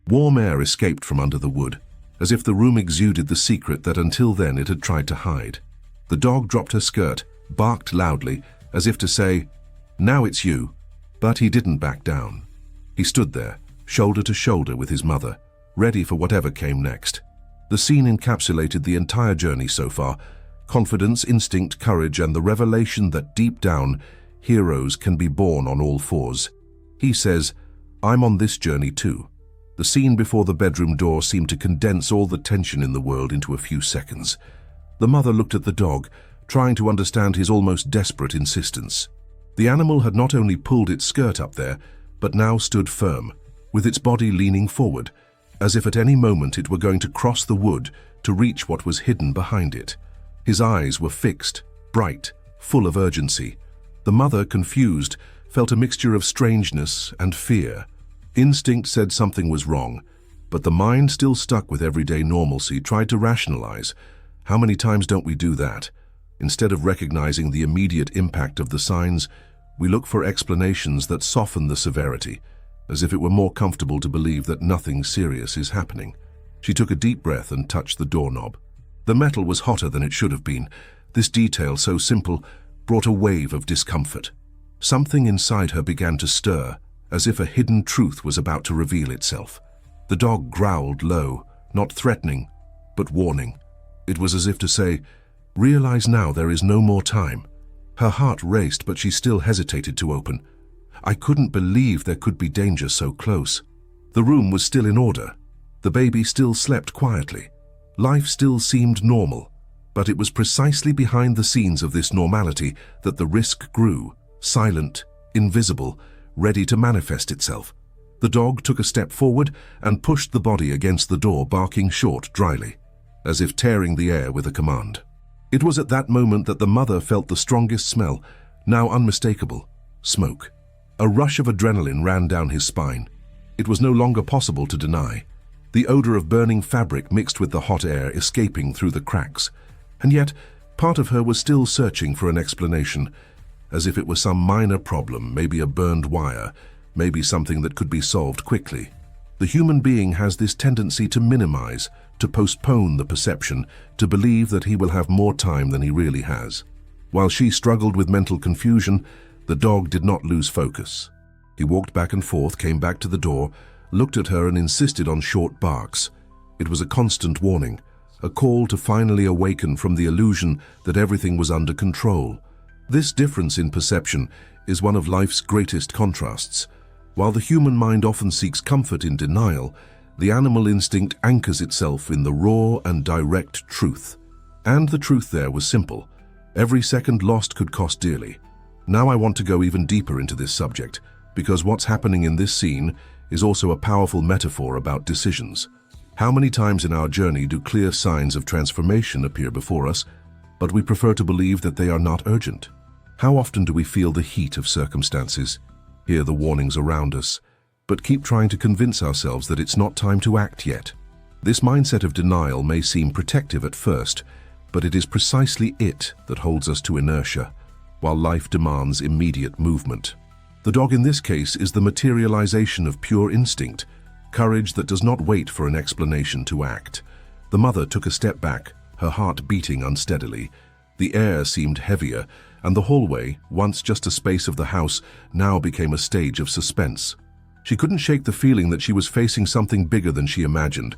Warm air escaped from under the wood, as if the room exuded the secret that until then it had tried to hide. The dog dropped her skirt, barked loudly, as if to say, "Now it's you." But he didn't back down. He stood there, shoulder to shoulder with his mother, ready for whatever came next. The scene encapsulated the entire journey so far: confidence, instinct, courage, and the revelation that deep down, heroes can be born on all fours. He says, "I'm on this journey too." The scene before the bedroom door seemed to condense all the tension in the world into a few seconds. The mother looked at the dog, trying to understand his almost desperate insistence. The animal had not only pulled its skirt up there, but now stood firm, with its body leaning forward, as if at any moment it were going to cross the wood to reach what was hidden behind it. His eyes were fixed, bright, full of urgency. The mother, confused, felt a mixture of strangeness and fear. Instinct said something was wrong, but the mind, still stuck with everyday normalcy, tried to rationalize. How many times don't we do that? Instead of recognizing the immediate impact of the signs, we look for explanations that soften the severity, as if it were more comfortable to believe that nothing serious is happening. She took a deep breath and touched the doorknob. The metal was hotter than it should have been. This detail, so simple, brought a wave of discomfort. Something inside her began to stir, as if a hidden truth was about to reveal itself. The dog growled low, not threatening, but warning. It was as if to say, "Realize now there is no more time." Her heart raced, but she still hesitated to open. I couldn't believe there could be danger so close. The room was still in order. The baby still slept quietly. Life still seemed normal. But it was precisely behind the scenes of this normality that the risk grew, silent, invisible, ready to manifest itself. The dog took a step forward and pushed the body against the door, barking short, dryly, as if tearing the air with a command. It was at that moment that the mother felt the strongest smell, now unmistakable: smoke. A rush of adrenaline ran down his spine. It was no longer possible to deny. The odor of burning fabric mixed with the hot air escaping through the cracks. And yet, part of her was still searching for an explanation, as if it were some minor problem, maybe a burned wire, maybe something that could be solved quickly. The human being has this tendency to minimize, to postpone the perception, to believe that he will have more time than he really has. While she struggled with mental confusion, the dog did not lose focus. He walked back and forth, came back to the door, looked at her and insisted on short barks. It was a constant warning, a call to finally awaken from the illusion that everything was under control. This difference in perception is one of life's greatest contrasts. While the human mind often seeks comfort in denial, the animal instinct anchors itself in the raw and direct truth. And the truth there was simple. Every second lost could cost dearly. Now I want to go even deeper into this subject, because what's happening in this scene is also a powerful metaphor about decisions. How many times in our journey do clear signs of transformation appear before us, but we prefer to believe that they are not urgent? How often do we feel the heat of circumstances, hear the warnings around us, but keep trying to convince ourselves that it's not time to act yet? This mindset of denial may seem protective at first, but it is precisely it that holds us to inertia, while life demands immediate movement. The dog in this case is the materialization of pure instinct, courage that does not wait for an explanation to act. The mother took a step back, her heart beating unsteadily. The air seemed heavier, and the hallway, once just a space of the house, now became a stage of suspense. She couldn't shake the feeling that she was facing something bigger than she imagined,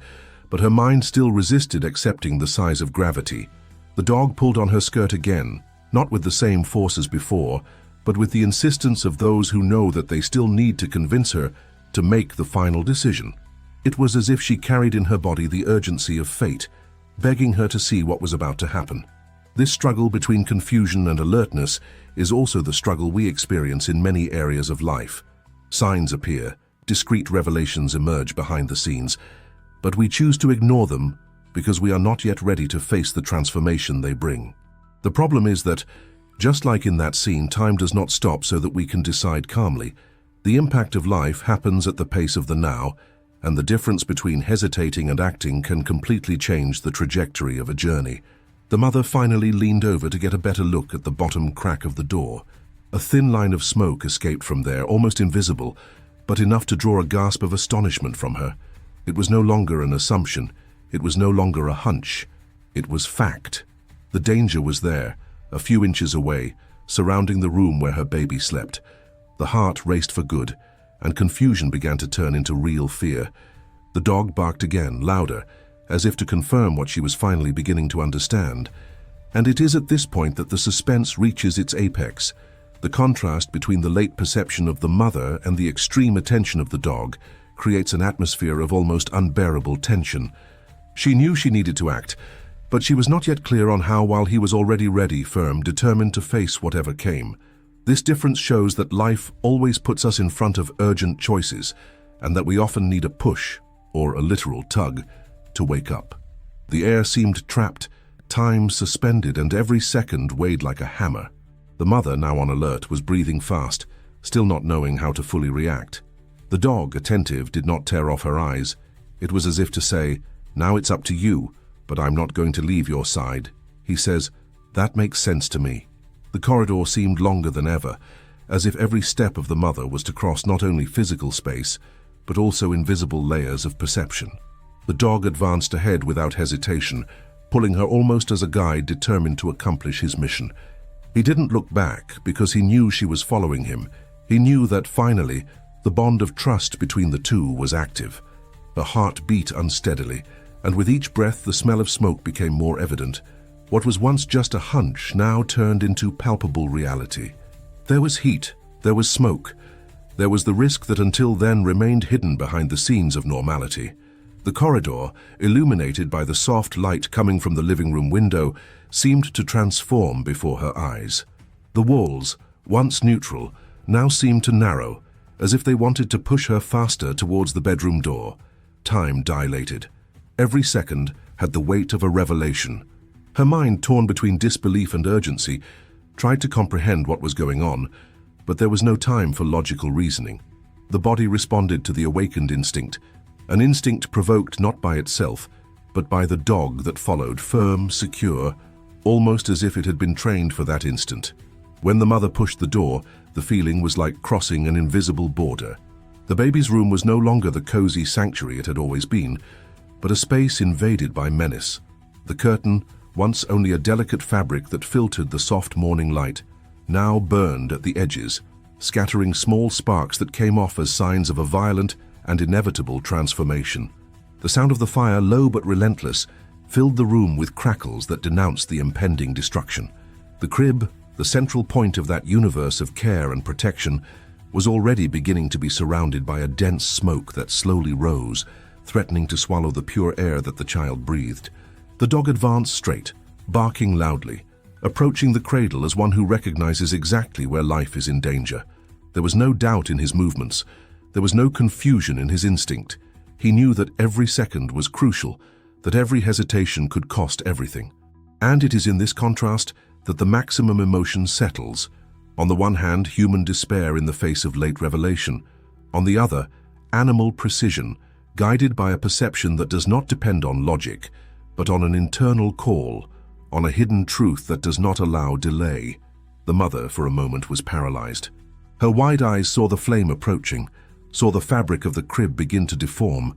but her mind still resisted accepting the size of gravity. The dog pulled on her skirt again, not with the same force as before, but with the insistence of those who know that they still need to convince her to make the final decision. It was as if she carried in her body the urgency of fate, begging her to see what was about to happen. This struggle between confusion and alertness is also the struggle we experience in many areas of life. Signs appear, discrete revelations emerge behind the scenes, but we choose to ignore them because we are not yet ready to face the transformation they bring. The problem is that, just like in that scene, time does not stop so that we can decide calmly. The impact of life happens at the pace of the now, and the difference between hesitating and acting can completely change the trajectory of a journey. The mother finally leaned over to get a better look at the bottom crack of the door. A thin line of smoke escaped from there, almost invisible, but enough to draw a gasp of astonishment from her. It was no longer an assumption. It was no longer a hunch. It was fact. The danger was there, a few inches away, surrounding the room where her baby slept. The heart raced for good, and confusion began to turn into real fear. The dog barked again, louder, as if to confirm what she was finally beginning to understand. And it is at this point that the suspense reaches its apex. The contrast between the late perception of the mother and the extreme attention of the dog creates an atmosphere of almost unbearable tension. She knew she needed to act, but she was not yet clear on how, while he was already ready, firm, determined to face whatever came. This difference shows that life always puts us in front of urgent choices, and that we often need a push, or a literal tug, to wake up. The air seemed trapped, time suspended, and every second weighed like a hammer. The mother, now on alert, was breathing fast, still not knowing how to fully react. The dog, attentive, did not tear off her eyes. It was as if to say, "Now it's up to you, but I'm not going to leave your side." He says, "That makes sense to me." The corridor seemed longer than ever, as if every step of the mother was to cross not only physical space, but also invisible layers of perception. The dog advanced ahead without hesitation, pulling her almost as a guide determined to accomplish his mission. He didn't look back because he knew she was following him. He knew that finally, the bond of trust between the two was active. Her heart beat unsteadily, and with each breath the smell of smoke became more evident. What was once just a hunch now turned into palpable reality. There was heat, there was smoke, there was the risk that until then remained hidden behind the scenes of normality. The corridor, illuminated by the soft light coming from the living room window, seemed to transform before her eyes. The walls, once neutral, now seemed to narrow, as if they wanted to push her faster towards the bedroom door. Time dilated. Every second had the weight of a revelation. Her mind, torn between disbelief and urgency, tried to comprehend what was going on, but there was no time for logical reasoning. The body responded to the awakened instinct, an instinct provoked not by itself, but by the dog that followed, firm, secure, almost as if it had been trained for that instant. When the mother pushed the door, the feeling was like crossing an invisible border. The baby's room was no longer the cozy sanctuary it had always been, but a space invaded by menace. The curtain, once only a delicate fabric that filtered the soft morning light, now burned at the edges, scattering small sparks that came off as signs of a violent and inevitable transformation. The sound of the fire, low but relentless, filled the room with crackles that denounced the impending destruction. The crib, the central point of that universe of care and protection, was already beginning to be surrounded by a dense smoke that slowly rose, threatening to swallow the pure air that the child breathed. The dog advanced straight, barking loudly, approaching the cradle as one who recognizes exactly where life is in danger. There was no doubt in his movements. There was no confusion in his instinct. He knew that every second was crucial, that every hesitation could cost everything. And it is in this contrast that the maximum emotion settles. On the one hand, human despair in the face of late revelation. On the other, animal precision, guided by a perception that does not depend on logic, but on an internal call, on a hidden truth that does not allow delay. The mother, for a moment, was paralyzed. Her wide eyes saw the flame approaching, saw the fabric of the crib begin to deform,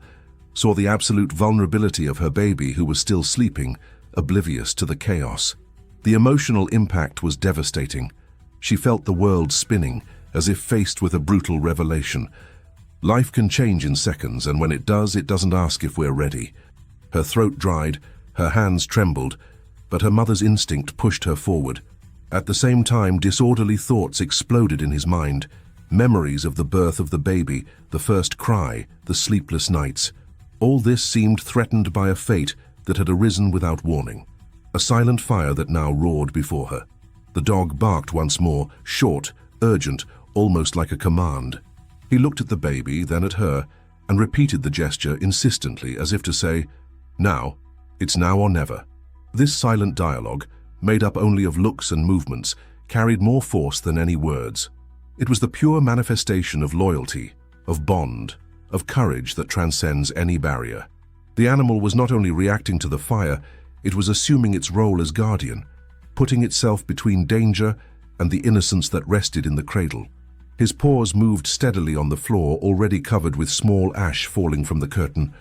saw the absolute vulnerability of her baby who was still sleeping, oblivious to the chaos. The emotional impact was devastating. She felt the world spinning, as if faced with a brutal revelation. Life can change in seconds, and when it doesn't ask if we're ready. Her throat dried, her hands trembled, but her mother's instinct pushed her forward. At the same time, disorderly thoughts exploded in his mind. Memories of the birth of the baby, the first cry, the sleepless nights. All this seemed threatened by a fate that had arisen without warning. A silent fire that now roared before her. The dog barked once more, short, urgent, almost like a command. He looked at the baby, then at her, and repeated the gesture insistently, as if to say, "Now, it's now or never." This silent dialogue, made up only of looks and movements, carried more force than any words. It was the pure manifestation of loyalty, of bond, of courage that transcends any barrier. The animal was not only reacting to the fire, it was assuming its role as guardian, putting itself between danger and the innocence that rested in the cradle. His paws moved steadily on the floor, already covered with small ash falling from the curtain,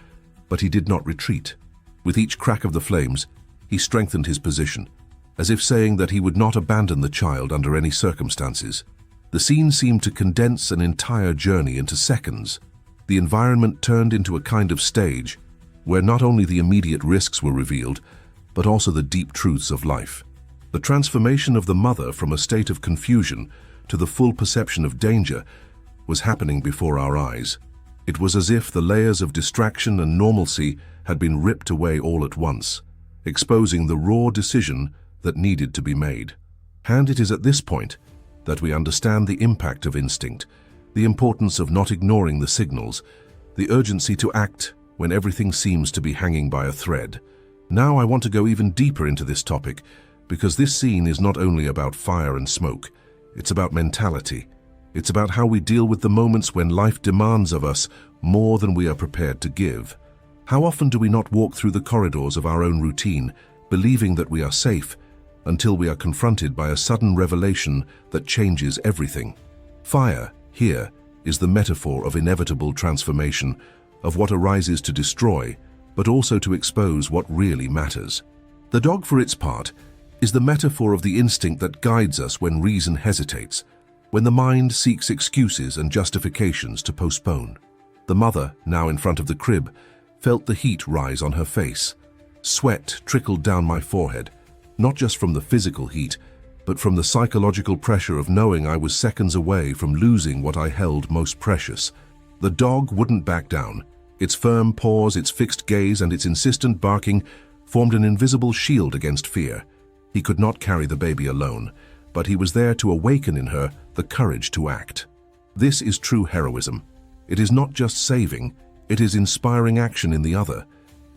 but he did not retreat. With each crack of the flames, he strengthened his position, as if saying that he would not abandon the child under any circumstances. The scene seemed to condense an entire journey into seconds. The environment turned into a kind of stage, where not only the immediate risks were revealed, but also the deep truths of life. The transformation of the mother from a state of confusion to the full perception of danger was happening before our eyes. It was as if the layers of distraction and normalcy had been ripped away all at once, exposing the raw decision that needed to be made. And it is at this point that we understand the impact of instinct, the importance of not ignoring the signals, the urgency to act when everything seems to be hanging by a thread. Now I want to go even deeper into this topic, because this scene is not only about fire and smoke, it's about mentality. It's about how we deal with the moments when life demands of us more than we are prepared to give. How often do we not walk through the corridors of our own routine, believing that we are safe, until we are confronted by a sudden revelation that changes everything? Fire, here, is the metaphor of inevitable transformation, of what arises to destroy, but also to expose what really matters. The dog, for its part, is the metaphor of the instinct that guides us when reason hesitates, when the mind seeks excuses and justifications to postpone. The mother, now in front of the crib, felt the heat rise on her face. Sweat trickled down my forehead, not just from the physical heat, but from the psychological pressure of knowing I was seconds away from losing what I held most precious. The dog wouldn't back down. Its firm paws, its fixed gaze, and its insistent barking formed an invisible shield against fear. He could not carry the baby alone, but he was there to awaken in her the courage to act. This is true heroism. It is not just saving, it is inspiring action in the other.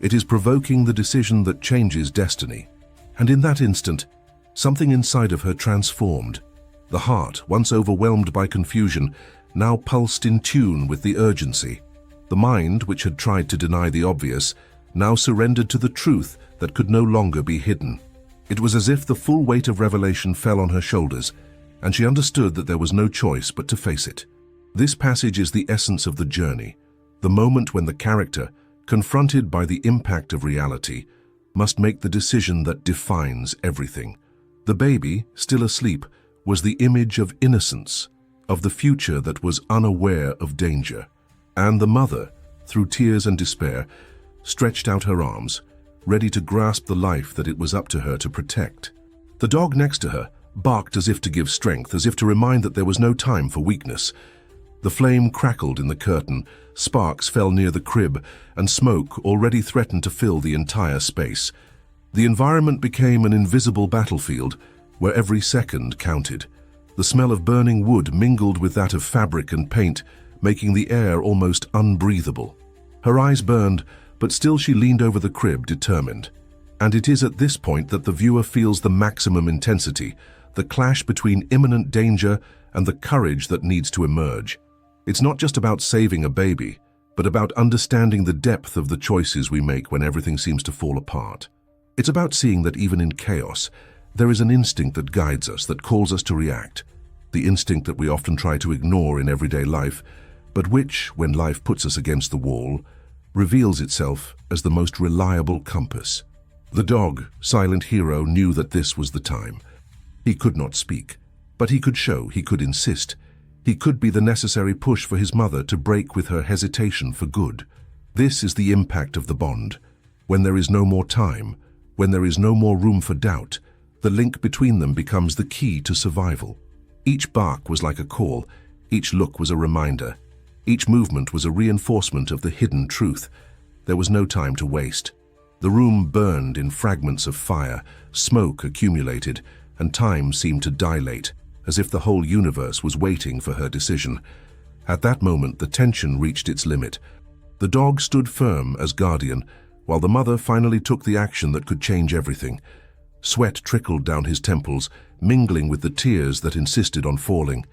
It is provoking the decision that changes destiny. And in that instant, something inside of her transformed. The heart, once overwhelmed by confusion, now pulsed in tune with the urgency. The mind, which had tried to deny the obvious, now surrendered to the truth that could no longer be hidden. It was as if the full weight of revelation fell on her shoulders, and she understood that there was no choice but to face it. This passage is the essence of the journey, the moment when the character, confronted by the impact of reality, must make the decision that defines everything. The baby, still asleep, was the image of innocence, of the future that was unaware of danger. And the mother, through tears and despair, stretched out her arms, ready to grasp the life that it was up to her to protect. The dog next to her barked as if to give strength, as if to remind that there was no time for weakness. The flame crackled in the curtain, sparks fell near the crib, and smoke already threatened to fill the entire space. The environment became an invisible battlefield where every second counted. The smell of burning wood mingled with that of fabric and paint, making the air almost unbreathable. Her eyes burned, but still she leaned over the crib, determined. And it is at this point that the viewer feels the maximum intensity, the clash between imminent danger and the courage that needs to emerge. It's not just about saving a baby, but about understanding the depth of the choices we make when everything seems to fall apart. It's about seeing that even in chaos, there is an instinct that guides us, that calls us to react. The instinct that we often try to ignore in everyday life, but which, when life puts us against the wall, reveals itself as the most reliable compass. The dog, silent hero, knew that this was the time. He could not speak, but he could show, he could insist. He could be the necessary push for his mother to break with her hesitation for good. This is the impact of the bond. When there is no more time, when there is no more room for doubt, the link between them becomes the key to survival. Each bark was like a call, each look was a reminder. Each movement was a reinforcement of the hidden truth. There was no time to waste. The room burned in fragments of fire, smoke accumulated, and time seemed to dilate, as if the whole universe was waiting for her decision. At that moment, the tension reached its limit. The dog stood firm as guardian, while the mother finally took the action that could change everything. Sweat trickled down his temples, mingling with the tears that insisted on falling.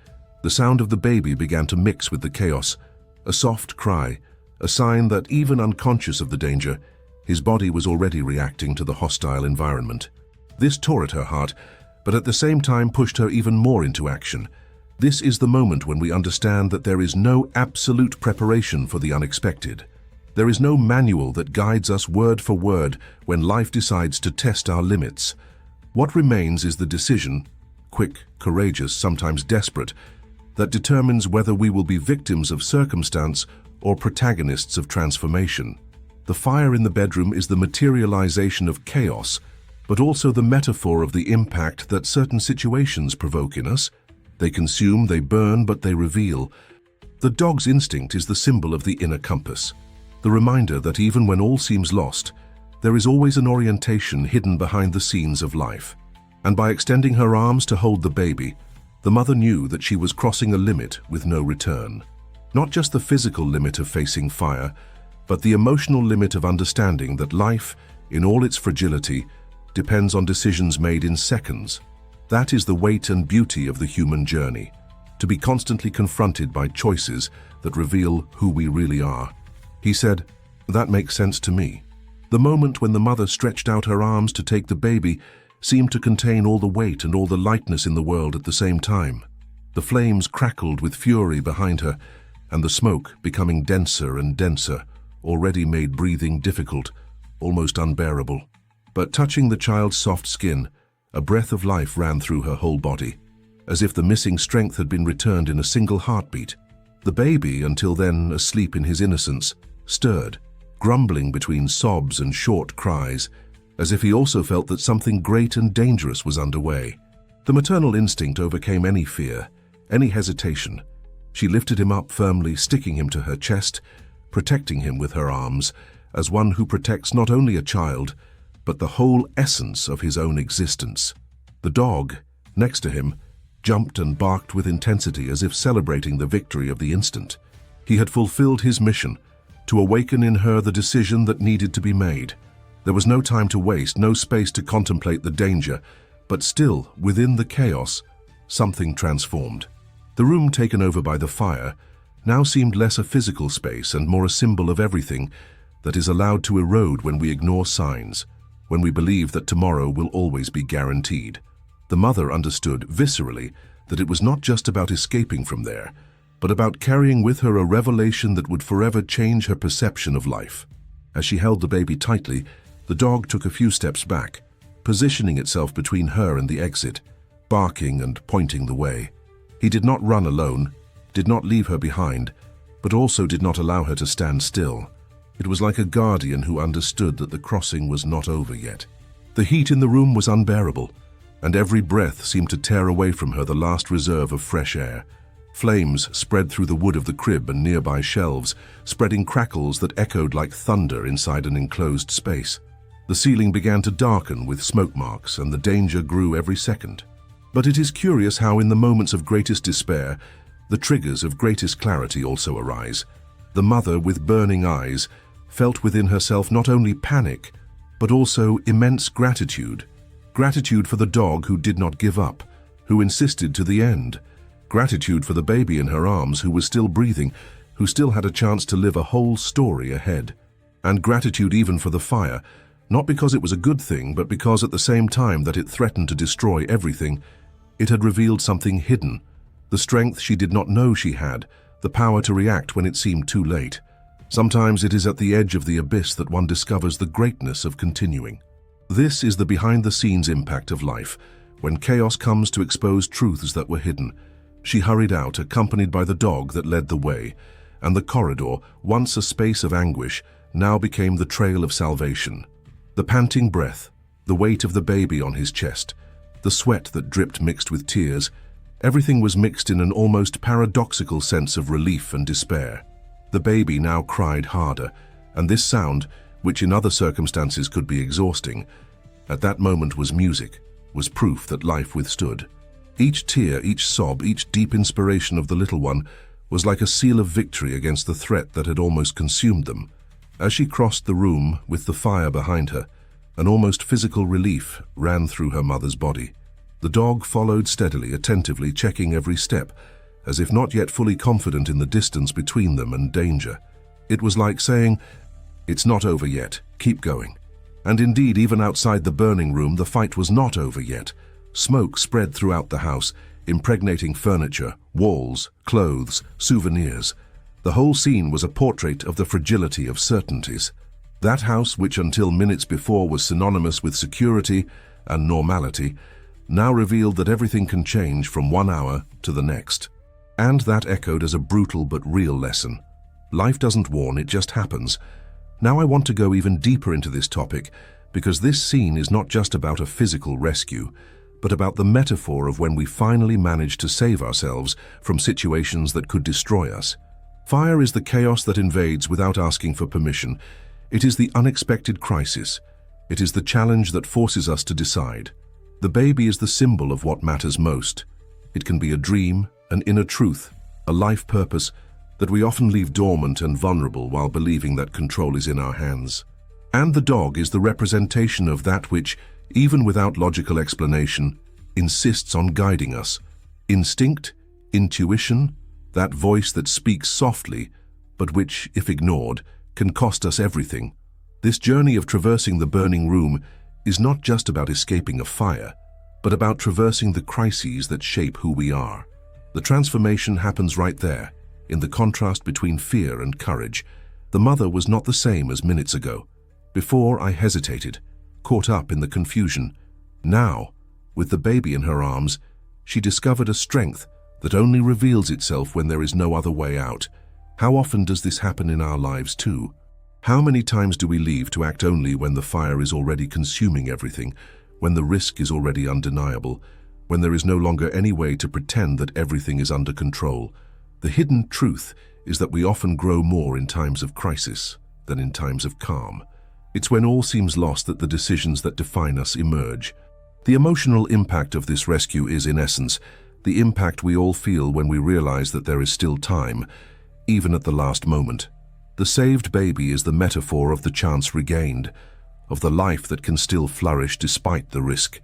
The sound of the baby began to mix with the chaos, a soft cry, a sign that even unconscious of the danger, his body was already reacting to the hostile environment. This tore at her heart, but at the same time pushed her even more into action. This is the moment when we understand that there is no absolute preparation for the unexpected. There is no manual that guides us word for word when life decides to test our limits. What remains is the decision, quick, courageous, sometimes desperate, that determines whether we will be victims of circumstance or protagonists of transformation. The fire in the bedroom is the materialization of chaos, but also the metaphor of the impact that certain situations provoke in us. They consume, they burn, but they reveal. The dog's instinct is the symbol of the inner compass, the reminder that even when all seems lost, there is always an orientation hidden behind the scenes of life. And by extending her arms to hold the baby, the mother knew that she was crossing a limit with no return. Not just the physical limit of facing fire, but the emotional limit of understanding that life, in all its fragility, depends on decisions made in seconds. That is the weight and beauty of the human journey, to be constantly confronted by choices that reveal who we really are. He said, "That makes sense to me." The moment when the mother stretched out her arms to take the baby seemed to contain all the weight and all the lightness in the world at the same time. The flames crackled with fury behind her, and the smoke, becoming denser and denser, already made breathing difficult, almost unbearable. But touching the child's soft skin, a breath of life ran through her whole body, as if the missing strength had been returned in a single heartbeat. The baby, until then asleep in his innocence, stirred, grumbling between sobs and short cries, as if he also felt that something great and dangerous was underway. The maternal instinct overcame any fear, any hesitation. She lifted him up firmly, sticking him to her chest, protecting him with her arms, as one who protects not only a child, but the whole essence of his own existence. The dog, next to him, jumped and barked with intensity as if celebrating the victory of the instant. He had fulfilled his mission, to awaken in her the decision that needed to be made. There was no time to waste, no space to contemplate the danger, but still, within the chaos, something transformed. The room taken over by the fire now seemed less a physical space and more a symbol of everything that is allowed to erode when we ignore signs, when we believe that tomorrow will always be guaranteed. The mother understood viscerally that it was not just about escaping from there, but about carrying with her a revelation that would forever change her perception of life. As she held the baby tightly, the dog took a few steps back, positioning itself between her and the exit, barking and pointing the way. He did not run alone, did not leave her behind, but also did not allow her to stand still. It was like a guardian who understood that the crossing was not over yet. The heat in the room was unbearable, and every breath seemed to tear away from her the last reserve of fresh air. Flames spread through the wood of the crib and nearby shelves, spreading crackles that echoed like thunder inside an enclosed space. The ceiling began to darken with smoke marks, and the danger grew every second. But it is curious how in the moments of greatest despair, the triggers of greatest clarity also arise. The mother, with burning eyes, felt within herself not only panic, but also immense gratitude. Gratitude for the dog who did not give up, who insisted to the end. Gratitude for the baby in her arms who was still breathing, who still had a chance to live a whole story ahead. And gratitude even for the fire, not because it was a good thing, but because at the same time that it threatened to destroy everything, it had revealed something hidden, the strength she did not know she had, the power to react when it seemed too late. Sometimes it is at the edge of the abyss that one discovers the greatness of continuing. This is the behind-the-scenes impact of life, when chaos comes to expose truths that were hidden. She hurried out, accompanied by the dog that led the way, and the corridor, once a space of anguish, now became the trail of salvation. The panting breath, the weight of the baby on his chest, the sweat that dripped mixed with tears, everything was mixed in an almost paradoxical sense of relief and despair. The baby now cried harder, and this sound, which in other circumstances could be exhausting, at that moment was music, was proof that life withstood. Each tear, each sob, each deep inspiration of the little one was like a seal of victory against the threat that had almost consumed them. As she crossed the room with the fire behind her, an almost physical relief ran through her mother's body. The dog followed steadily, attentively, checking every step, as if not yet fully confident in the distance between them and danger. It was like saying, "It's not over yet, keep going." And indeed, even outside the burning room, the fight was not over yet. Smoke spread throughout the house, impregnating furniture, walls, clothes, souvenirs. The whole scene was a portrait of the fragility of certainties. That house, which until minutes before was synonymous with security and normality, now revealed that everything can change from one hour to the next. And that echoed as a brutal but real lesson. Life doesn't warn, it just happens. Now I want to go even deeper into this topic, because this scene is not just about a physical rescue, but about the metaphor of when we finally manage to save ourselves from situations that could destroy us. Fire is the chaos that invades without asking for permission. It is the unexpected crisis. It is the challenge that forces us to decide. The baby is the symbol of what matters most. It can be a dream, an inner truth, a life purpose that we often leave dormant and vulnerable while believing that control is in our hands. And the dog is the representation of that which, even without logical explanation, insists on guiding us. Instinct, intuition, that voice that speaks softly, but which, if ignored, can cost us everything. This journey of traversing the burning room is not just about escaping a fire, but about traversing the crises that shape who we are. The transformation happens right there, in the contrast between fear and courage. The mother was not the same as minutes ago. Before, I hesitated, caught up in the confusion. Now, with the baby in her arms, she discovered a strength that only reveals itself when there is no other way out. How often does this happen in our lives too? How many times do we leave to act only when the fire is already consuming everything, when the risk is already undeniable, when there is no longer any way to pretend that everything is under control? The hidden truth is that we often grow more in times of crisis than in times of calm. It's when all seems lost that the decisions that define us emerge. The emotional impact of this rescue is, in essence, the impact we all feel when we realize that there is still time, even at the last moment. The saved baby is the metaphor of the chance regained, of the life that can still flourish despite the risk,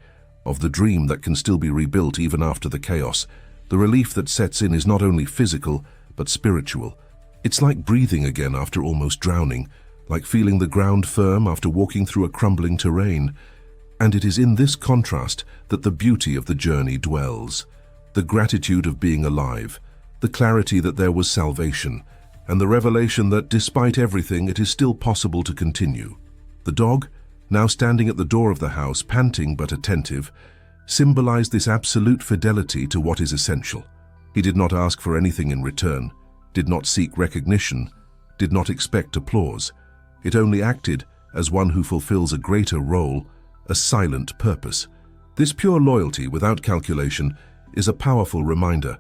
of the dream that can still be rebuilt even after the chaos. The relief that sets in is not only physical, but spiritual. It's like breathing again after almost drowning, like feeling the ground firm after walking through a crumbling terrain. And it is in this contrast that the beauty of the journey dwells. The gratitude of being alive, the clarity that there was salvation, and the revelation that despite everything, it is still possible to continue. The dog, now standing at the door of the house, panting but attentive, symbolized this absolute fidelity to what is essential. He did not ask for anything in return. did not seek recognition, did not expect applause. It only acted as one who fulfills a greater role, a silent purpose. This pure loyalty without calculation is a powerful reminder.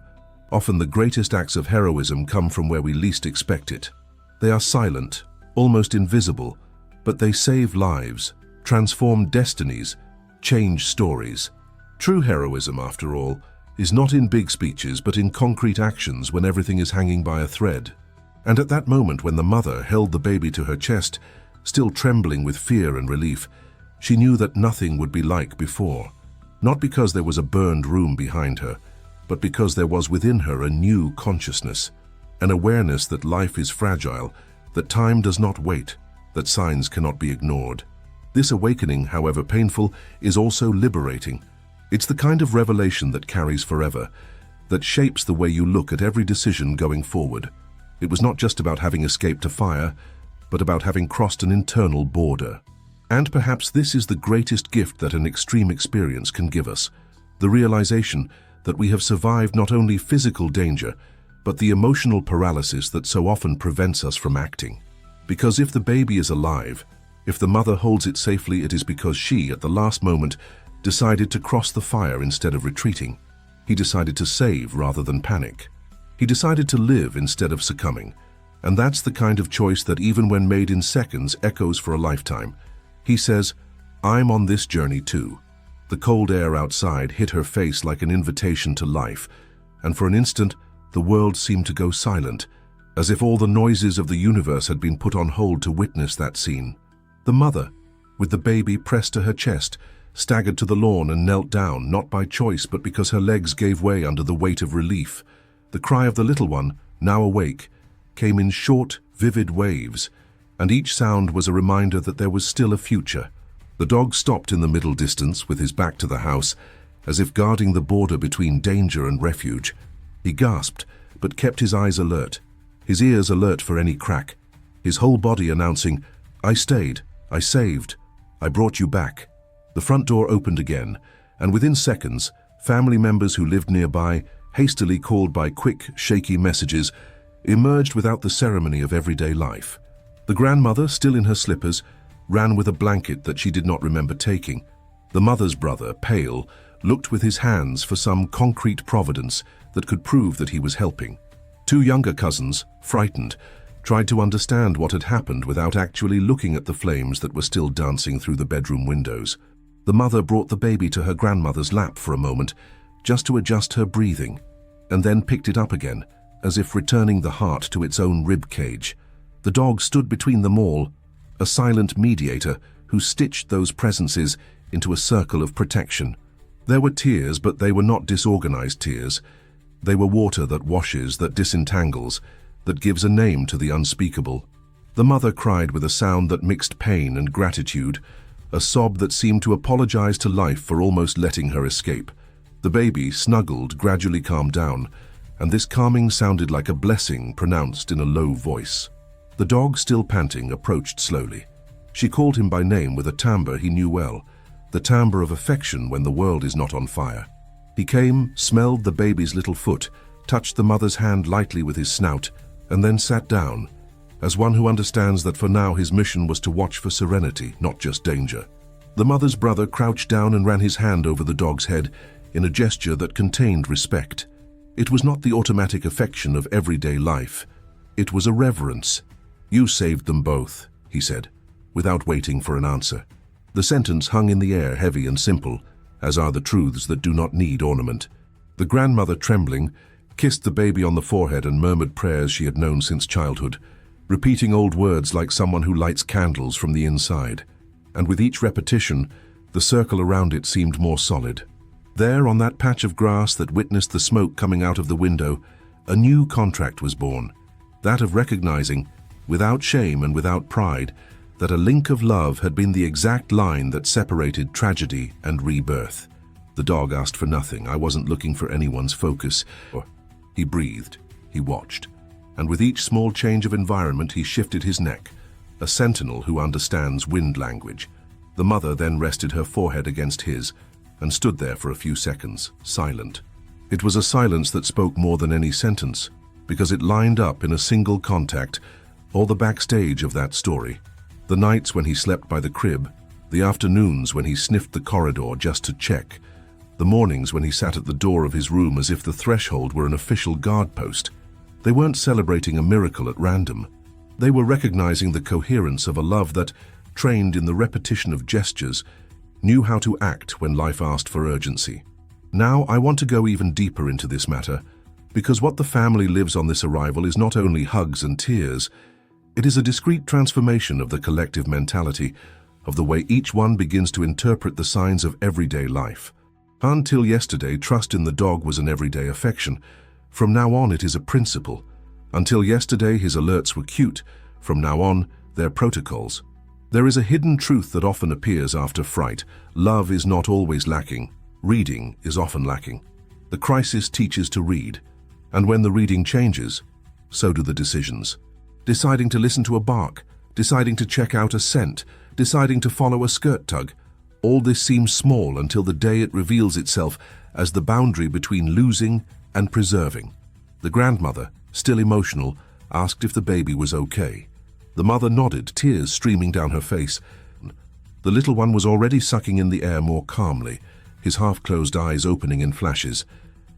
Often the greatest acts of heroism come from where we least expect it. They are silent, almost invisible, but they save lives, transform destinies, change stories. True heroism, after all, is not in big speeches but in concrete actions when everything is hanging by a thread. And at that moment when the mother held the baby to her chest, still trembling with fear and relief, she knew that nothing would be like before. Not because there was a burned room behind her, but because there was within her a new consciousness, an awareness that life is fragile, that time does not wait, that signs cannot be ignored. This awakening, however painful, is also liberating. It's the kind of revelation that carries forever, that shapes the way you look at every decision going forward. It was not just about having escaped a fire, but about having crossed an internal border. And perhaps this is the greatest gift that an extreme experience can give us, the realization that we have survived not only physical danger, but the emotional paralysis that so often prevents us from acting. Because if the baby is alive, if the mother holds it safely, it is because she, at the last moment, decided to cross the fire instead of retreating. He decided to save rather than panic. He decided to live instead of succumbing. And that's the kind of choice that, even when made in seconds, echoes for a lifetime. He says, "I'm on this journey too." The cold air outside hit her face like an invitation to life, and for an instant, the world seemed to go silent, as if all the noises of the universe had been put on hold to witness that scene. The mother, with the baby pressed to her chest, staggered to the lawn and knelt down, not by choice but because her legs gave way under the weight of relief. The cry of the little one, now awake, came in short, vivid waves, and each sound was a reminder that there was still a future. The dog stopped in the middle distance with his back to the house, as if guarding the border between danger and refuge. He gasped, but kept his eyes alert, his ears alert for any crack, his whole body announcing, "I stayed, I saved, I brought you back." The front door opened again, and within seconds, family members who lived nearby, hastily called by quick, shaky messages, emerged without the ceremony of everyday life. The grandmother, still in her slippers, ran with a blanket that she did not remember taking. The mother's brother, pale, looked with his hands for some concrete providence that could prove that he was helping. Two younger cousins, frightened, tried to understand what had happened without actually looking at the flames that were still dancing through the bedroom windows. The mother brought the baby to her grandmother's lap for a moment, just to adjust her breathing, and then picked it up again, as if returning the heart to its own rib cage. The dog stood between them all, a silent mediator who stitched those presences into a circle of protection. There were tears, but they were not disorganized tears. They were water that washes, that disentangles, that gives a name to the unspeakable. The mother cried with a sound that mixed pain and gratitude, a sob that seemed to apologize to life for almost letting her escape. The baby, snuggled, gradually calmed down, and this calming sounded like a blessing pronounced in a low voice. The dog, still panting, approached slowly. She called him by name with a timbre he knew well, the timbre of affection when the world is not on fire. He came, smelled the baby's little foot, touched the mother's hand lightly with his snout, and then sat down, as one who understands that for now his mission was to watch for serenity, not just danger. The mother's brother crouched down and ran his hand over the dog's head in a gesture that contained respect. It was not the automatic affection of everyday life. It was a reverence. "You saved them both," he said, without waiting for an answer. The sentence hung in the air, heavy and simple, as are the truths that do not need ornament. The grandmother, trembling, kissed the baby on the forehead and murmured prayers she had known since childhood, repeating old words like someone who lights candles from the inside. And with each repetition, the circle around it seemed more solid. There, on that patch of grass that witnessed the smoke coming out of the window, a new contract was born, that of recognizing, without shame and without pride, that a link of love had been the exact line that separated tragedy and rebirth. The dog asked for nothing. I wasn't looking for anyone's focus. He breathed, he watched, and with each small change of environment he shifted his neck, a sentinel who understands wind language. The mother then rested her forehead against his and stood there for a few seconds, silent. It was a silence that spoke more than any sentence, because it lined up in a single contact all the backstage of that story. The nights when he slept by the crib, the afternoons when he sniffed the corridor just to check, the mornings when he sat at the door of his room as if the threshold were an official guard post. They weren't celebrating a miracle at random. They were recognizing the coherence of a love that, trained in the repetition of gestures, knew how to act when life asked for urgency. Now I want to go even deeper into this matter, because what the family lives on this arrival is not only hugs and tears, it is a discrete transformation of the collective mentality, of the way each one begins to interpret the signs of everyday life. Until yesterday, trust in the dog was an everyday affection. From now on, it is a principle. Until yesterday, his alerts were cute. From now on, they're protocols. There is a hidden truth that often appears after fright. Love is not always lacking. Reading is often lacking. The crisis teaches to read. And when the reading changes, so do the decisions. Deciding to listen to a bark, deciding to check out a scent, deciding to follow a skirt tug. All this seems small until the day it reveals itself as the boundary between losing and preserving. The grandmother, still emotional, asked if the baby was okay. The mother nodded, tears streaming down her face. The little one was already sucking in the air more calmly, his half-closed eyes opening in flashes,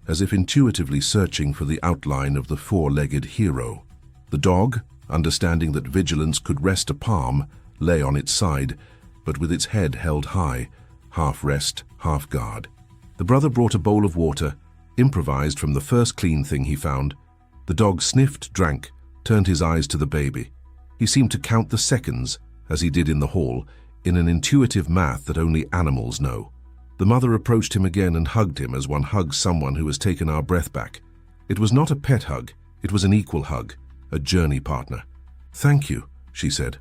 as if intuitively searching for the outline of the four-legged hero. The dog, understanding that vigilance could rest a palm, lay on its side, but with its head held high, half rest, half guard. The brother brought a bowl of water, improvised from the first clean thing he found. The dog sniffed, drank, turned his eyes to the baby. He seemed to count the seconds, as he did in the hall, in an intuitive math that only animals know. The mother approached him again and hugged him as one hugs someone who has taken our breath back. It was not a pet hug, it was an equal hug, a journey partner. "Thank you," she said,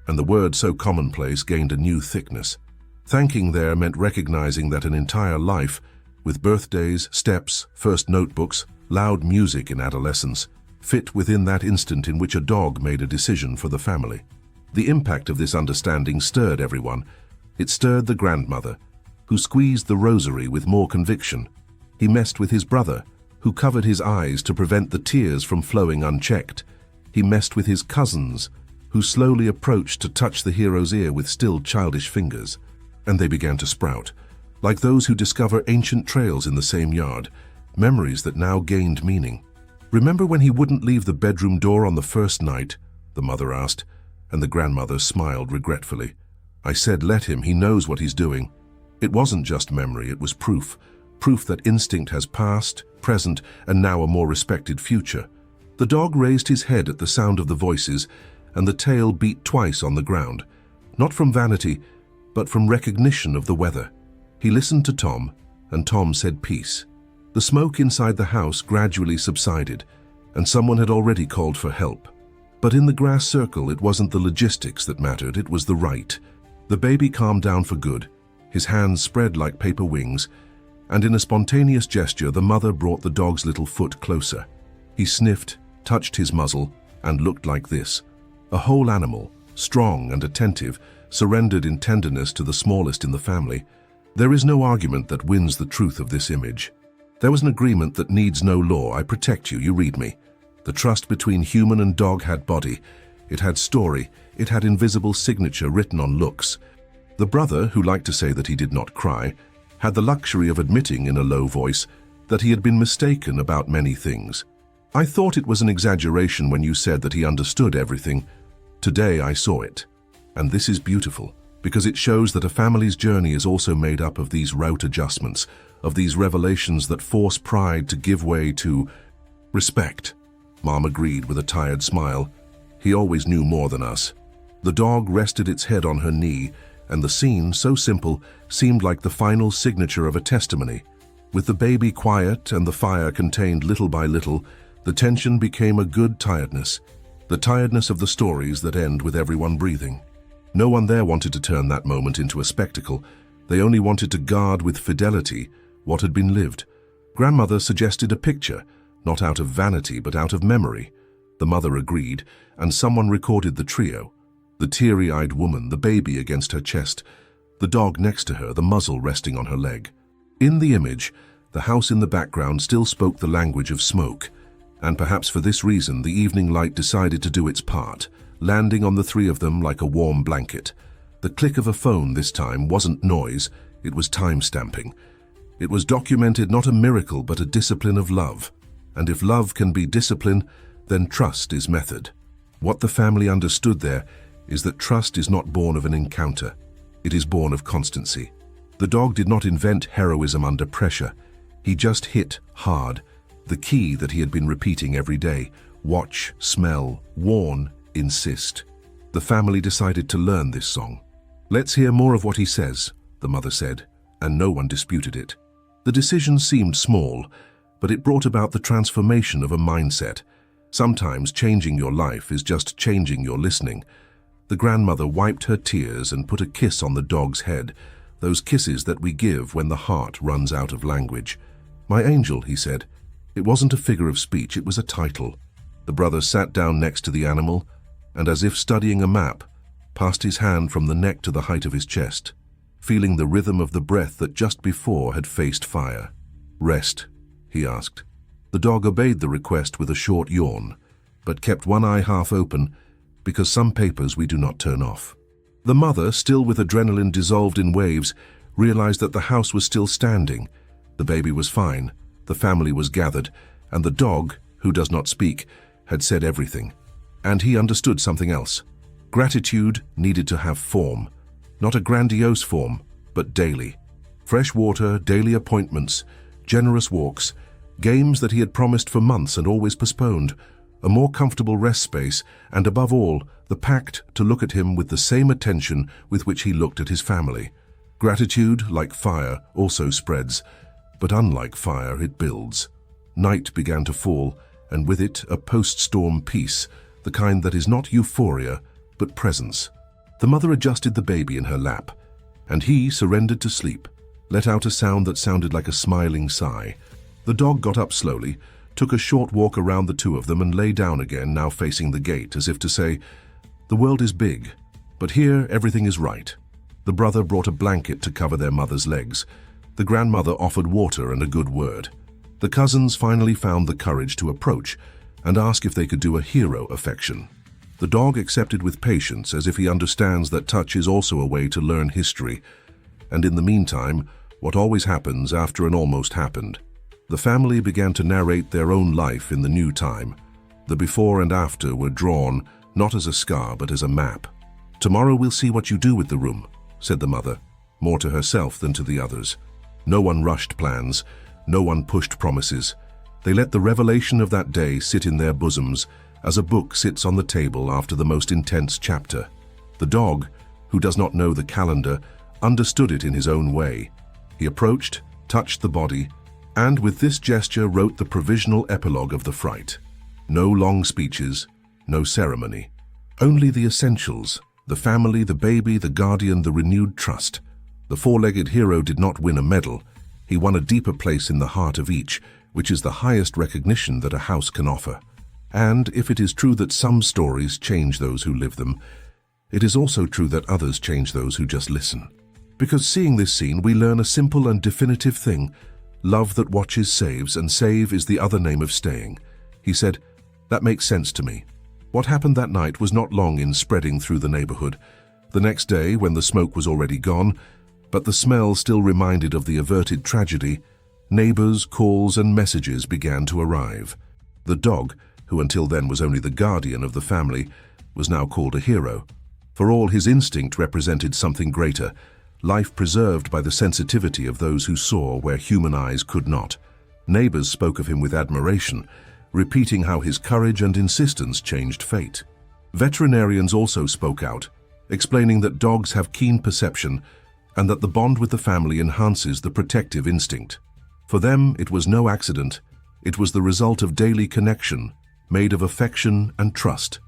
and the word so commonplace gained a new thickness. Thanking there meant recognizing that an entire life, with birthdays, steps, first notebooks, loud music in adolescence, fit within that instant in which a dog made a decision for the family. The impact of this understanding stirred everyone. It stirred the grandmother, who squeezed the rosary with more conviction. He messed with his brother, who covered his eyes to prevent the tears from flowing unchecked. He messed with his cousins, who slowly approached to touch the hero's ear with still childish fingers. And they began to sprout, like those who discover ancient trails in the same yard, memories that now gained meaning. "Remember when he wouldn't leave the bedroom door on the first night?" the mother asked, and the grandmother smiled regretfully. "I said let him, he knows what he's doing." It wasn't just memory, it was proof that instinct has past, present, and now a more respected future. The dog raised his head at the sound of the voices, and the tail beat twice on the ground, not from vanity, but from recognition of the weather. He listened to Tom, and Tom said peace. The smoke inside the house gradually subsided, and someone had already called for help. But in the grass circle, it wasn't the logistics that mattered, it was the right. The baby calmed down for good, his hands spread like paper wings, and in a spontaneous gesture, the mother brought the dog's little foot closer. He sniffed, touched his muzzle, and looked like this. A whole animal, strong and attentive, surrendered in tenderness to the smallest in the family. There is no argument that wins the truth of this image. There was an agreement that needs no law. I protect you, you read me. The trust between human and dog had body. It had story. It had invisible signature written on looks. The brother, who liked to say that he did not cry, had the luxury of admitting in a low voice that he had been mistaken about many things. "I thought it was an exaggeration when you said that he understood everything. Today I saw it. And this is beautiful, because it shows that a family's journey is also made up of these route adjustments, of these revelations that force pride to give way to respect." Mom agreed with a tired smile. "He always knew more than us." The dog rested its head on her knee, and the scene, so simple, seemed like the final signature of a testimony. With the baby quiet and the fire contained little by little, the tension became a good tiredness, the tiredness of the stories that end with everyone breathing. No one there wanted to turn that moment into a spectacle. They only wanted to guard with fidelity what had been lived. Grandmother suggested a picture, not out of vanity but out of memory. The mother agreed, and someone recorded the trio. The teary-eyed woman, the baby against her chest, the dog next to her, the muzzle resting on her leg. In the image, the house in the background still spoke the language of smoke. And perhaps for this reason, the evening light decided to do its part, landing on the three of them like a warm blanket. The click of a phone this time wasn't noise, it was time stamping. It was documented not a miracle but a discipline of love. And if love can be discipline, then trust is method. What the family understood there is that trust is not born of an encounter. It is born of constancy. The dog did not invent heroism under pressure. He just hit hard, the key that he had been repeating every day: watch, smell, warn, insist. The family decided to learn this song. "Let's hear more of what he says," the mother said, and no one disputed it. The decision seemed small, but it brought about the transformation of a mindset. Sometimes changing your life is just changing your listening. The grandmother wiped her tears and put a kiss on the dog's head, those kisses that we give when the heart runs out of language. "My angel," he said. It wasn't a figure of speech, it was a title. The brother sat down next to the animal, and as if studying a map, passed his hand from the neck to the height of his chest, feeling the rhythm of the breath that just before had faced fire. "Rest," he asked. The dog obeyed the request with a short yawn, but kept one eye half open, because some papers we do not turn off. The mother, still with adrenaline dissolved in waves, realized that the house was still standing. The baby was fine, the family was gathered, and the dog, who does not speak, had said everything. And he understood something else. Gratitude needed to have form, not a grandiose form, but daily. Fresh water, daily appointments, generous walks, games that he had promised for months and always postponed, a more comfortable rest space, and above all, the pact to look at him with the same attention with which he looked at his family. Gratitude, like fire, also spreads, but unlike fire, it builds. Night began to fall, and with it a post-storm peace, the kind that is not euphoria, but presence. The mother adjusted the baby in her lap, and he surrendered to sleep, let out a sound that sounded like a smiling sigh. The dog got up slowly, took a short walk around the two of them and lay down again, now facing the gate, as if to say, "The world is big, but here everything is right." The brother brought a blanket to cover their mother's legs. The grandmother offered water and a good word. The cousins finally found the courage to approach and ask if they could do a hero affection. The dog accepted with patience, as if he understands that touch is also a way to learn history. And in the meantime, what always happens after an almost happened. The family began to narrate their own life in the new time. The before and after were drawn, not as a scar, but as a map. "Tomorrow we'll see what you do with the room," said the mother, more to herself than to the others. No one rushed plans, no one pushed promises. They let the revelation of that day sit in their bosoms, as a book sits on the table after the most intense chapter. The dog, who does not know the calendar, understood it in his own way. He approached, touched the body, and with this gesture wrote the provisional epilogue of the fright. No long speeches, no ceremony. Only the essentials: the family, the baby, the guardian, the renewed trust. The four-legged hero did not win a medal. He won a deeper place in the heart of each, which is the highest recognition that a house can offer. And if it is true that some stories change those who live them, it is also true that others change those who just listen. Because seeing this scene, we learn a simple and definitive thing: love that watches saves, and save is the other name of staying. He said, "That makes sense to me." What happened that night was not long in spreading through the neighborhood. The next day, when the smoke was already gone, but the smell still reminded of the averted tragedy, neighbors, calls, and messages began to arrive. The dog, who until then was only the guardian of the family, was now called a hero. For all his instinct represented something greater, life preserved by the sensitivity of those who saw where human eyes could not. Neighbors spoke of him with admiration, repeating how his courage and insistence changed fate. Veterinarians also spoke out, explaining that dogs have keen perception and that the bond with the family enhances the protective instinct. For them, it was no accident. It was the result of daily connection, made of affection and trust.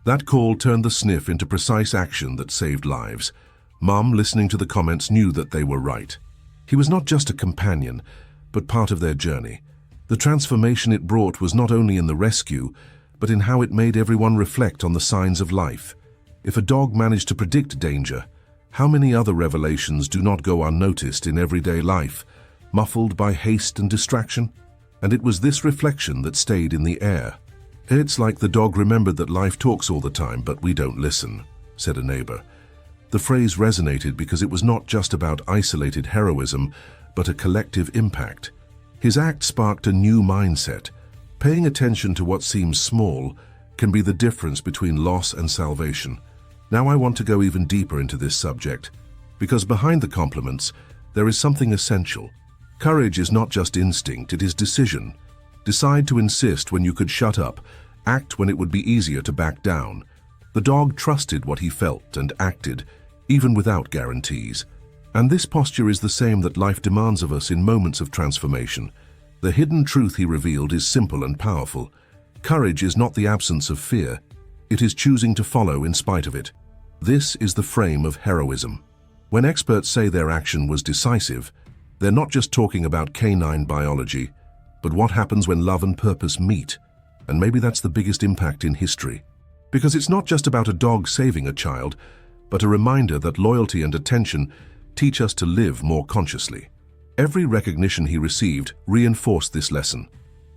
That call turned the sniff into precise action that saved lives. Mom, listening to the comments, knew that they were right. He was not just a companion, but part of their journey. The transformation it brought was not only in the rescue, but in how it made everyone reflect on the signs of life. If a dog managed to predict danger, how many other revelations do not go unnoticed in everyday life, muffled by haste and distraction? And it was this reflection that stayed in the air. "It's like the dog remembered that life talks all the time, but we don't listen," said a neighbor. The phrase resonated because it was not just about isolated heroism, but a collective impact. His act sparked a new mindset. Paying attention to what seems small can be the difference between loss and salvation. Now I want to go even deeper into this subject, because behind the compliments, there is something essential. Courage is not just instinct, it is decision. Decide to insist when you could shut up, act when it would be easier to back down. The dog trusted what he felt and acted, even without guarantees. And this posture is the same that life demands of us in moments of transformation. The hidden truth he revealed is simple and powerful. Courage is not the absence of fear. It is choosing to follow in spite of it. This is the frame of heroism. When experts say their action was decisive, they're not just talking about canine biology, but what happens when love and purpose meet. And maybe that's the biggest impact in history. Because it's not just about a dog saving a child, but a reminder that loyalty and attention teach us to live more consciously. Every recognition he received reinforced this lesson.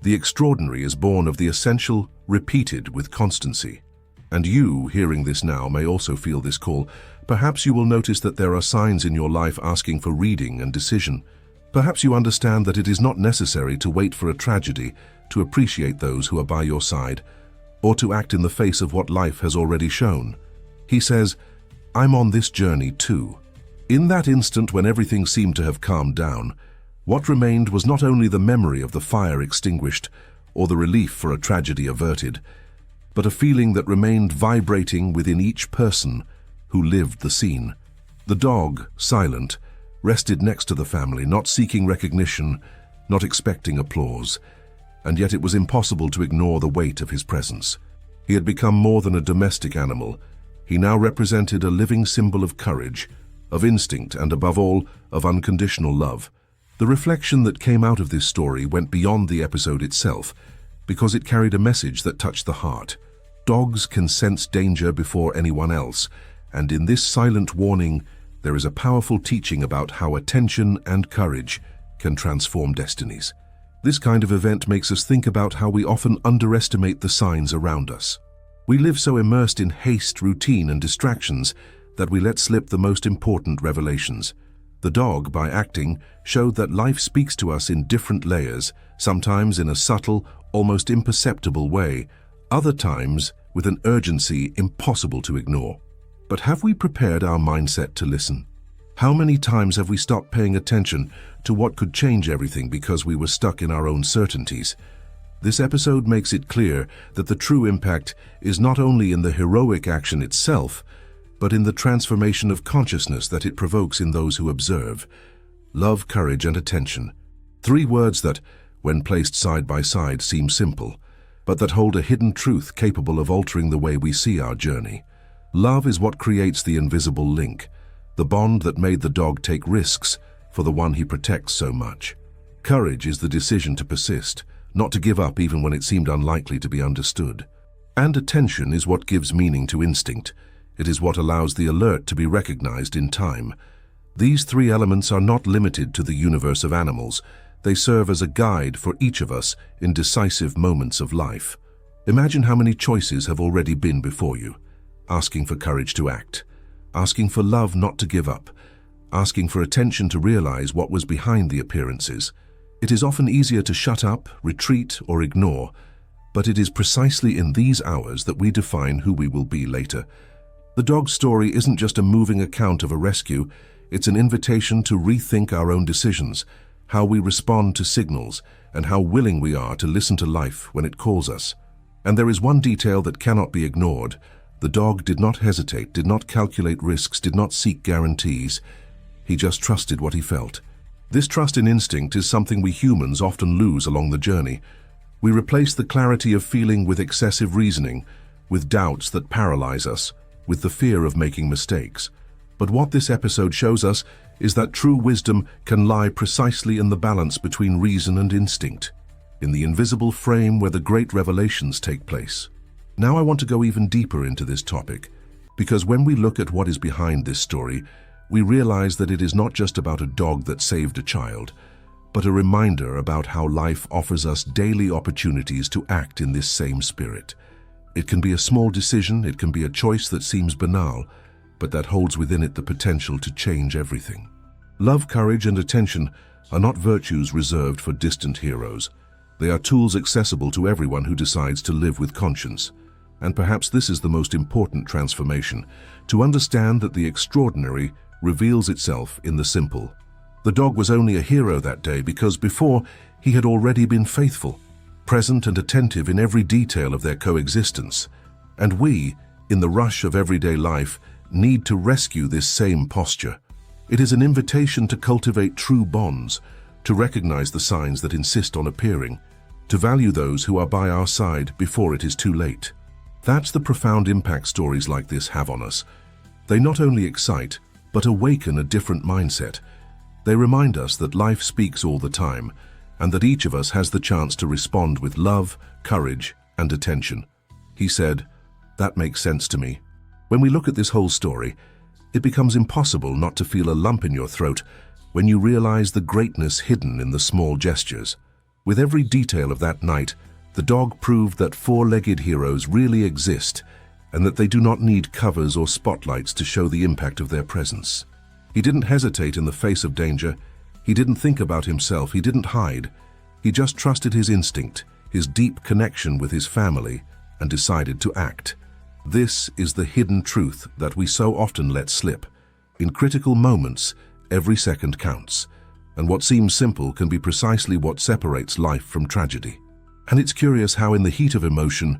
The extraordinary is born of the essential, repeated with constancy. And you, hearing this now, may also feel this call. Perhaps you will notice that there are signs in your life asking for reading and decision. Perhaps you understand that it is not necessary to wait for a tragedy to appreciate those who are by your side, or to act in the face of what life has already shown. He says, "I'm on this journey too." In that instant when everything seemed to have calmed down, what remained was not only the memory of the fire extinguished or the relief for a tragedy averted, but a feeling that remained vibrating within each person who lived the scene. The dog, silent, rested next to the family, not seeking recognition, not expecting applause, and yet it was impossible to ignore the weight of his presence. He had become more than a domestic animal. He now represented a living symbol of courage, of instinct, and above all, of unconditional love. The reflection that came out of this story went beyond the episode itself, because it carried a message that touched the heart. Dogs can sense danger before anyone else, and in this silent warning, there is a powerful teaching about how attention and courage can transform destinies. This kind of event makes us think about how we often underestimate the signs around us. We live so immersed in haste, routine, and distractions that we let slip the most important revelations. The dog, by acting, showed that life speaks to us in different layers, sometimes in a subtle, almost imperceptible way, other times with an urgency impossible to ignore. But have we prepared our mindset to listen? How many times have we stopped paying attention to what could change everything because we were stuck in our own certainties? This episode makes it clear that the true impact is not only in the heroic action itself, but in the transformation of consciousness that it provokes in those who observe. Love, courage, and attention. Three words that, when placed side by side, seem simple, but that hold a hidden truth capable of altering the way we see our journey. Love is what creates the invisible link, the bond that made the dog take risks for the one he protects so much. Courage is the decision to persist, not to give up even when it seemed unlikely to be understood. And attention is what gives meaning to instinct. It is what allows the alert to be recognized in time. These three elements are not limited to the universe of animals. They serve as a guide for each of us in decisive moments of life. Imagine how many choices have already been before you. Asking for courage to act, asking for love not to give up, asking for attention to realize what was behind the appearances. It is often easier to shut up, retreat, or ignore, but it is precisely in these hours that we define who we will be later. The dog's story isn't just a moving account of a rescue, it's an invitation to rethink our own decisions, how we respond to signals, and how willing we are to listen to life when it calls us. And there is one detail that cannot be ignored. The dog did not hesitate, did not calculate risks, did not seek guarantees. He just trusted what he felt. This trust in instinct is something we humans often lose along the journey. We replace the clarity of feeling with excessive reasoning, with doubts that paralyze us, with the fear of making mistakes. But what this episode shows us is that true wisdom can lie precisely in the balance between reason and instinct, in the invisible frame where the great revelations take place. Now I want to go even deeper into this topic, because when we look at what is behind this story, we realize that it is not just about a dog that saved a child, but a reminder about how life offers us daily opportunities to act in this same spirit. It can be a small decision, it can be a choice that seems banal, but that holds within it the potential to change everything. Love, courage, and attention are not virtues reserved for distant heroes. They are tools accessible to everyone who decides to live with conscience. And perhaps this is the most important transformation, to understand that the extraordinary reveals itself in the simple. The dog was only a hero that day because before he had already been faithful, present and attentive in every detail of their coexistence. And we, in the rush of everyday life, need to rescue this same posture. It is an invitation to cultivate true bonds, to recognize the signs that insist on appearing, to value those who are by our side before it is too late. That's the profound impact stories like this have on us. They not only excite, but awaken a different mindset. They remind us that life speaks all the time, and that each of us has the chance to respond with love, courage, and attention. He said, "That makes sense to me." When we look at this whole story, it becomes impossible not to feel a lump in your throat when you realize the greatness hidden in the small gestures. With every detail of that night, the dog proved that four-legged heroes really exist and that they do not need covers or spotlights to show the impact of their presence. He didn't hesitate in the face of danger. He didn't think about himself. He didn't hide. He just trusted his instinct, his deep connection with his family, and decided to act. This is the hidden truth that we so often let slip. In critical moments, every second counts, and what seems simple can be precisely what separates life from tragedy. And it's curious how in the heat of emotion,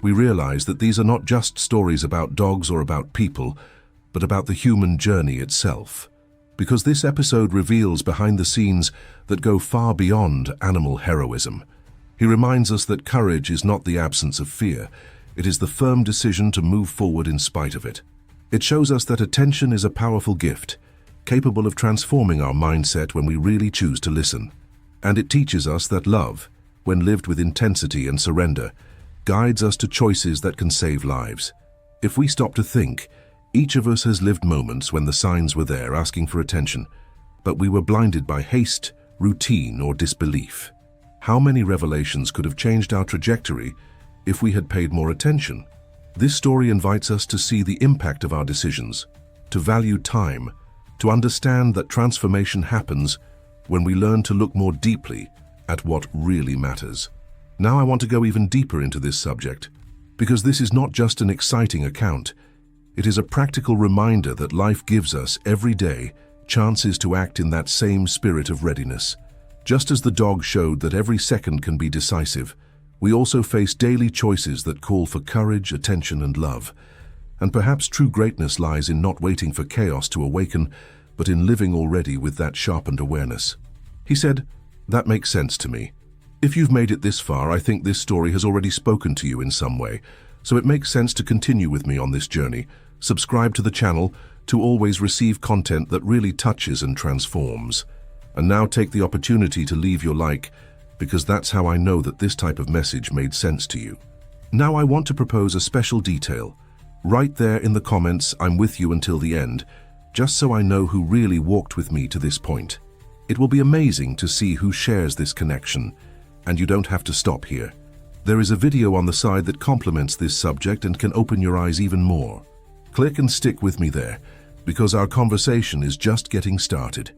we realize that these are not just stories about dogs or about people, but about the human journey itself. Because this episode reveals behind the scenes that go far beyond animal heroism. He reminds us that courage is not the absence of fear. It is the firm decision to move forward in spite of it. It shows us that attention is a powerful gift, capable of transforming our mindset when we really choose to listen. And it teaches us that love, when lived with intensity and surrender, guides us to choices that can save lives. If we stop to think, each of us has lived moments when the signs were there asking for attention, but we were blinded by haste, routine, or disbelief. How many revelations could have changed our trajectory if we had paid more attention? This story invites us to see the impact of our decisions, to value time, to understand that transformation happens when we learn to look more deeply at what really matters. Now I want to go even deeper into this subject, because this is not just an exciting account. It is a practical reminder that life gives us every day chances to act in that same spirit of readiness. Just as the dog showed that every second can be decisive, we also face daily choices that call for courage, attention, and love. And perhaps true greatness lies in not waiting for chaos to awaken, but in living already with that sharpened awareness. He said, "That makes sense to me." If you've made it this far, I think this story has already spoken to you in some way, so it makes sense to continue with me on this journey. Subscribe to the channel to always receive content that really touches and transforms. And now take the opportunity to leave your like, because that's how I know that this type of message made sense to you. Now I want to propose a special detail. Right there in the comments, "I'm with you until the end," just so I know who really walked with me to this point. It will be amazing to see who shares this connection, and you don't have to stop here. There is a video on the side that complements this subject and can open your eyes even more. Click and stick with me there, because our conversation is just getting started.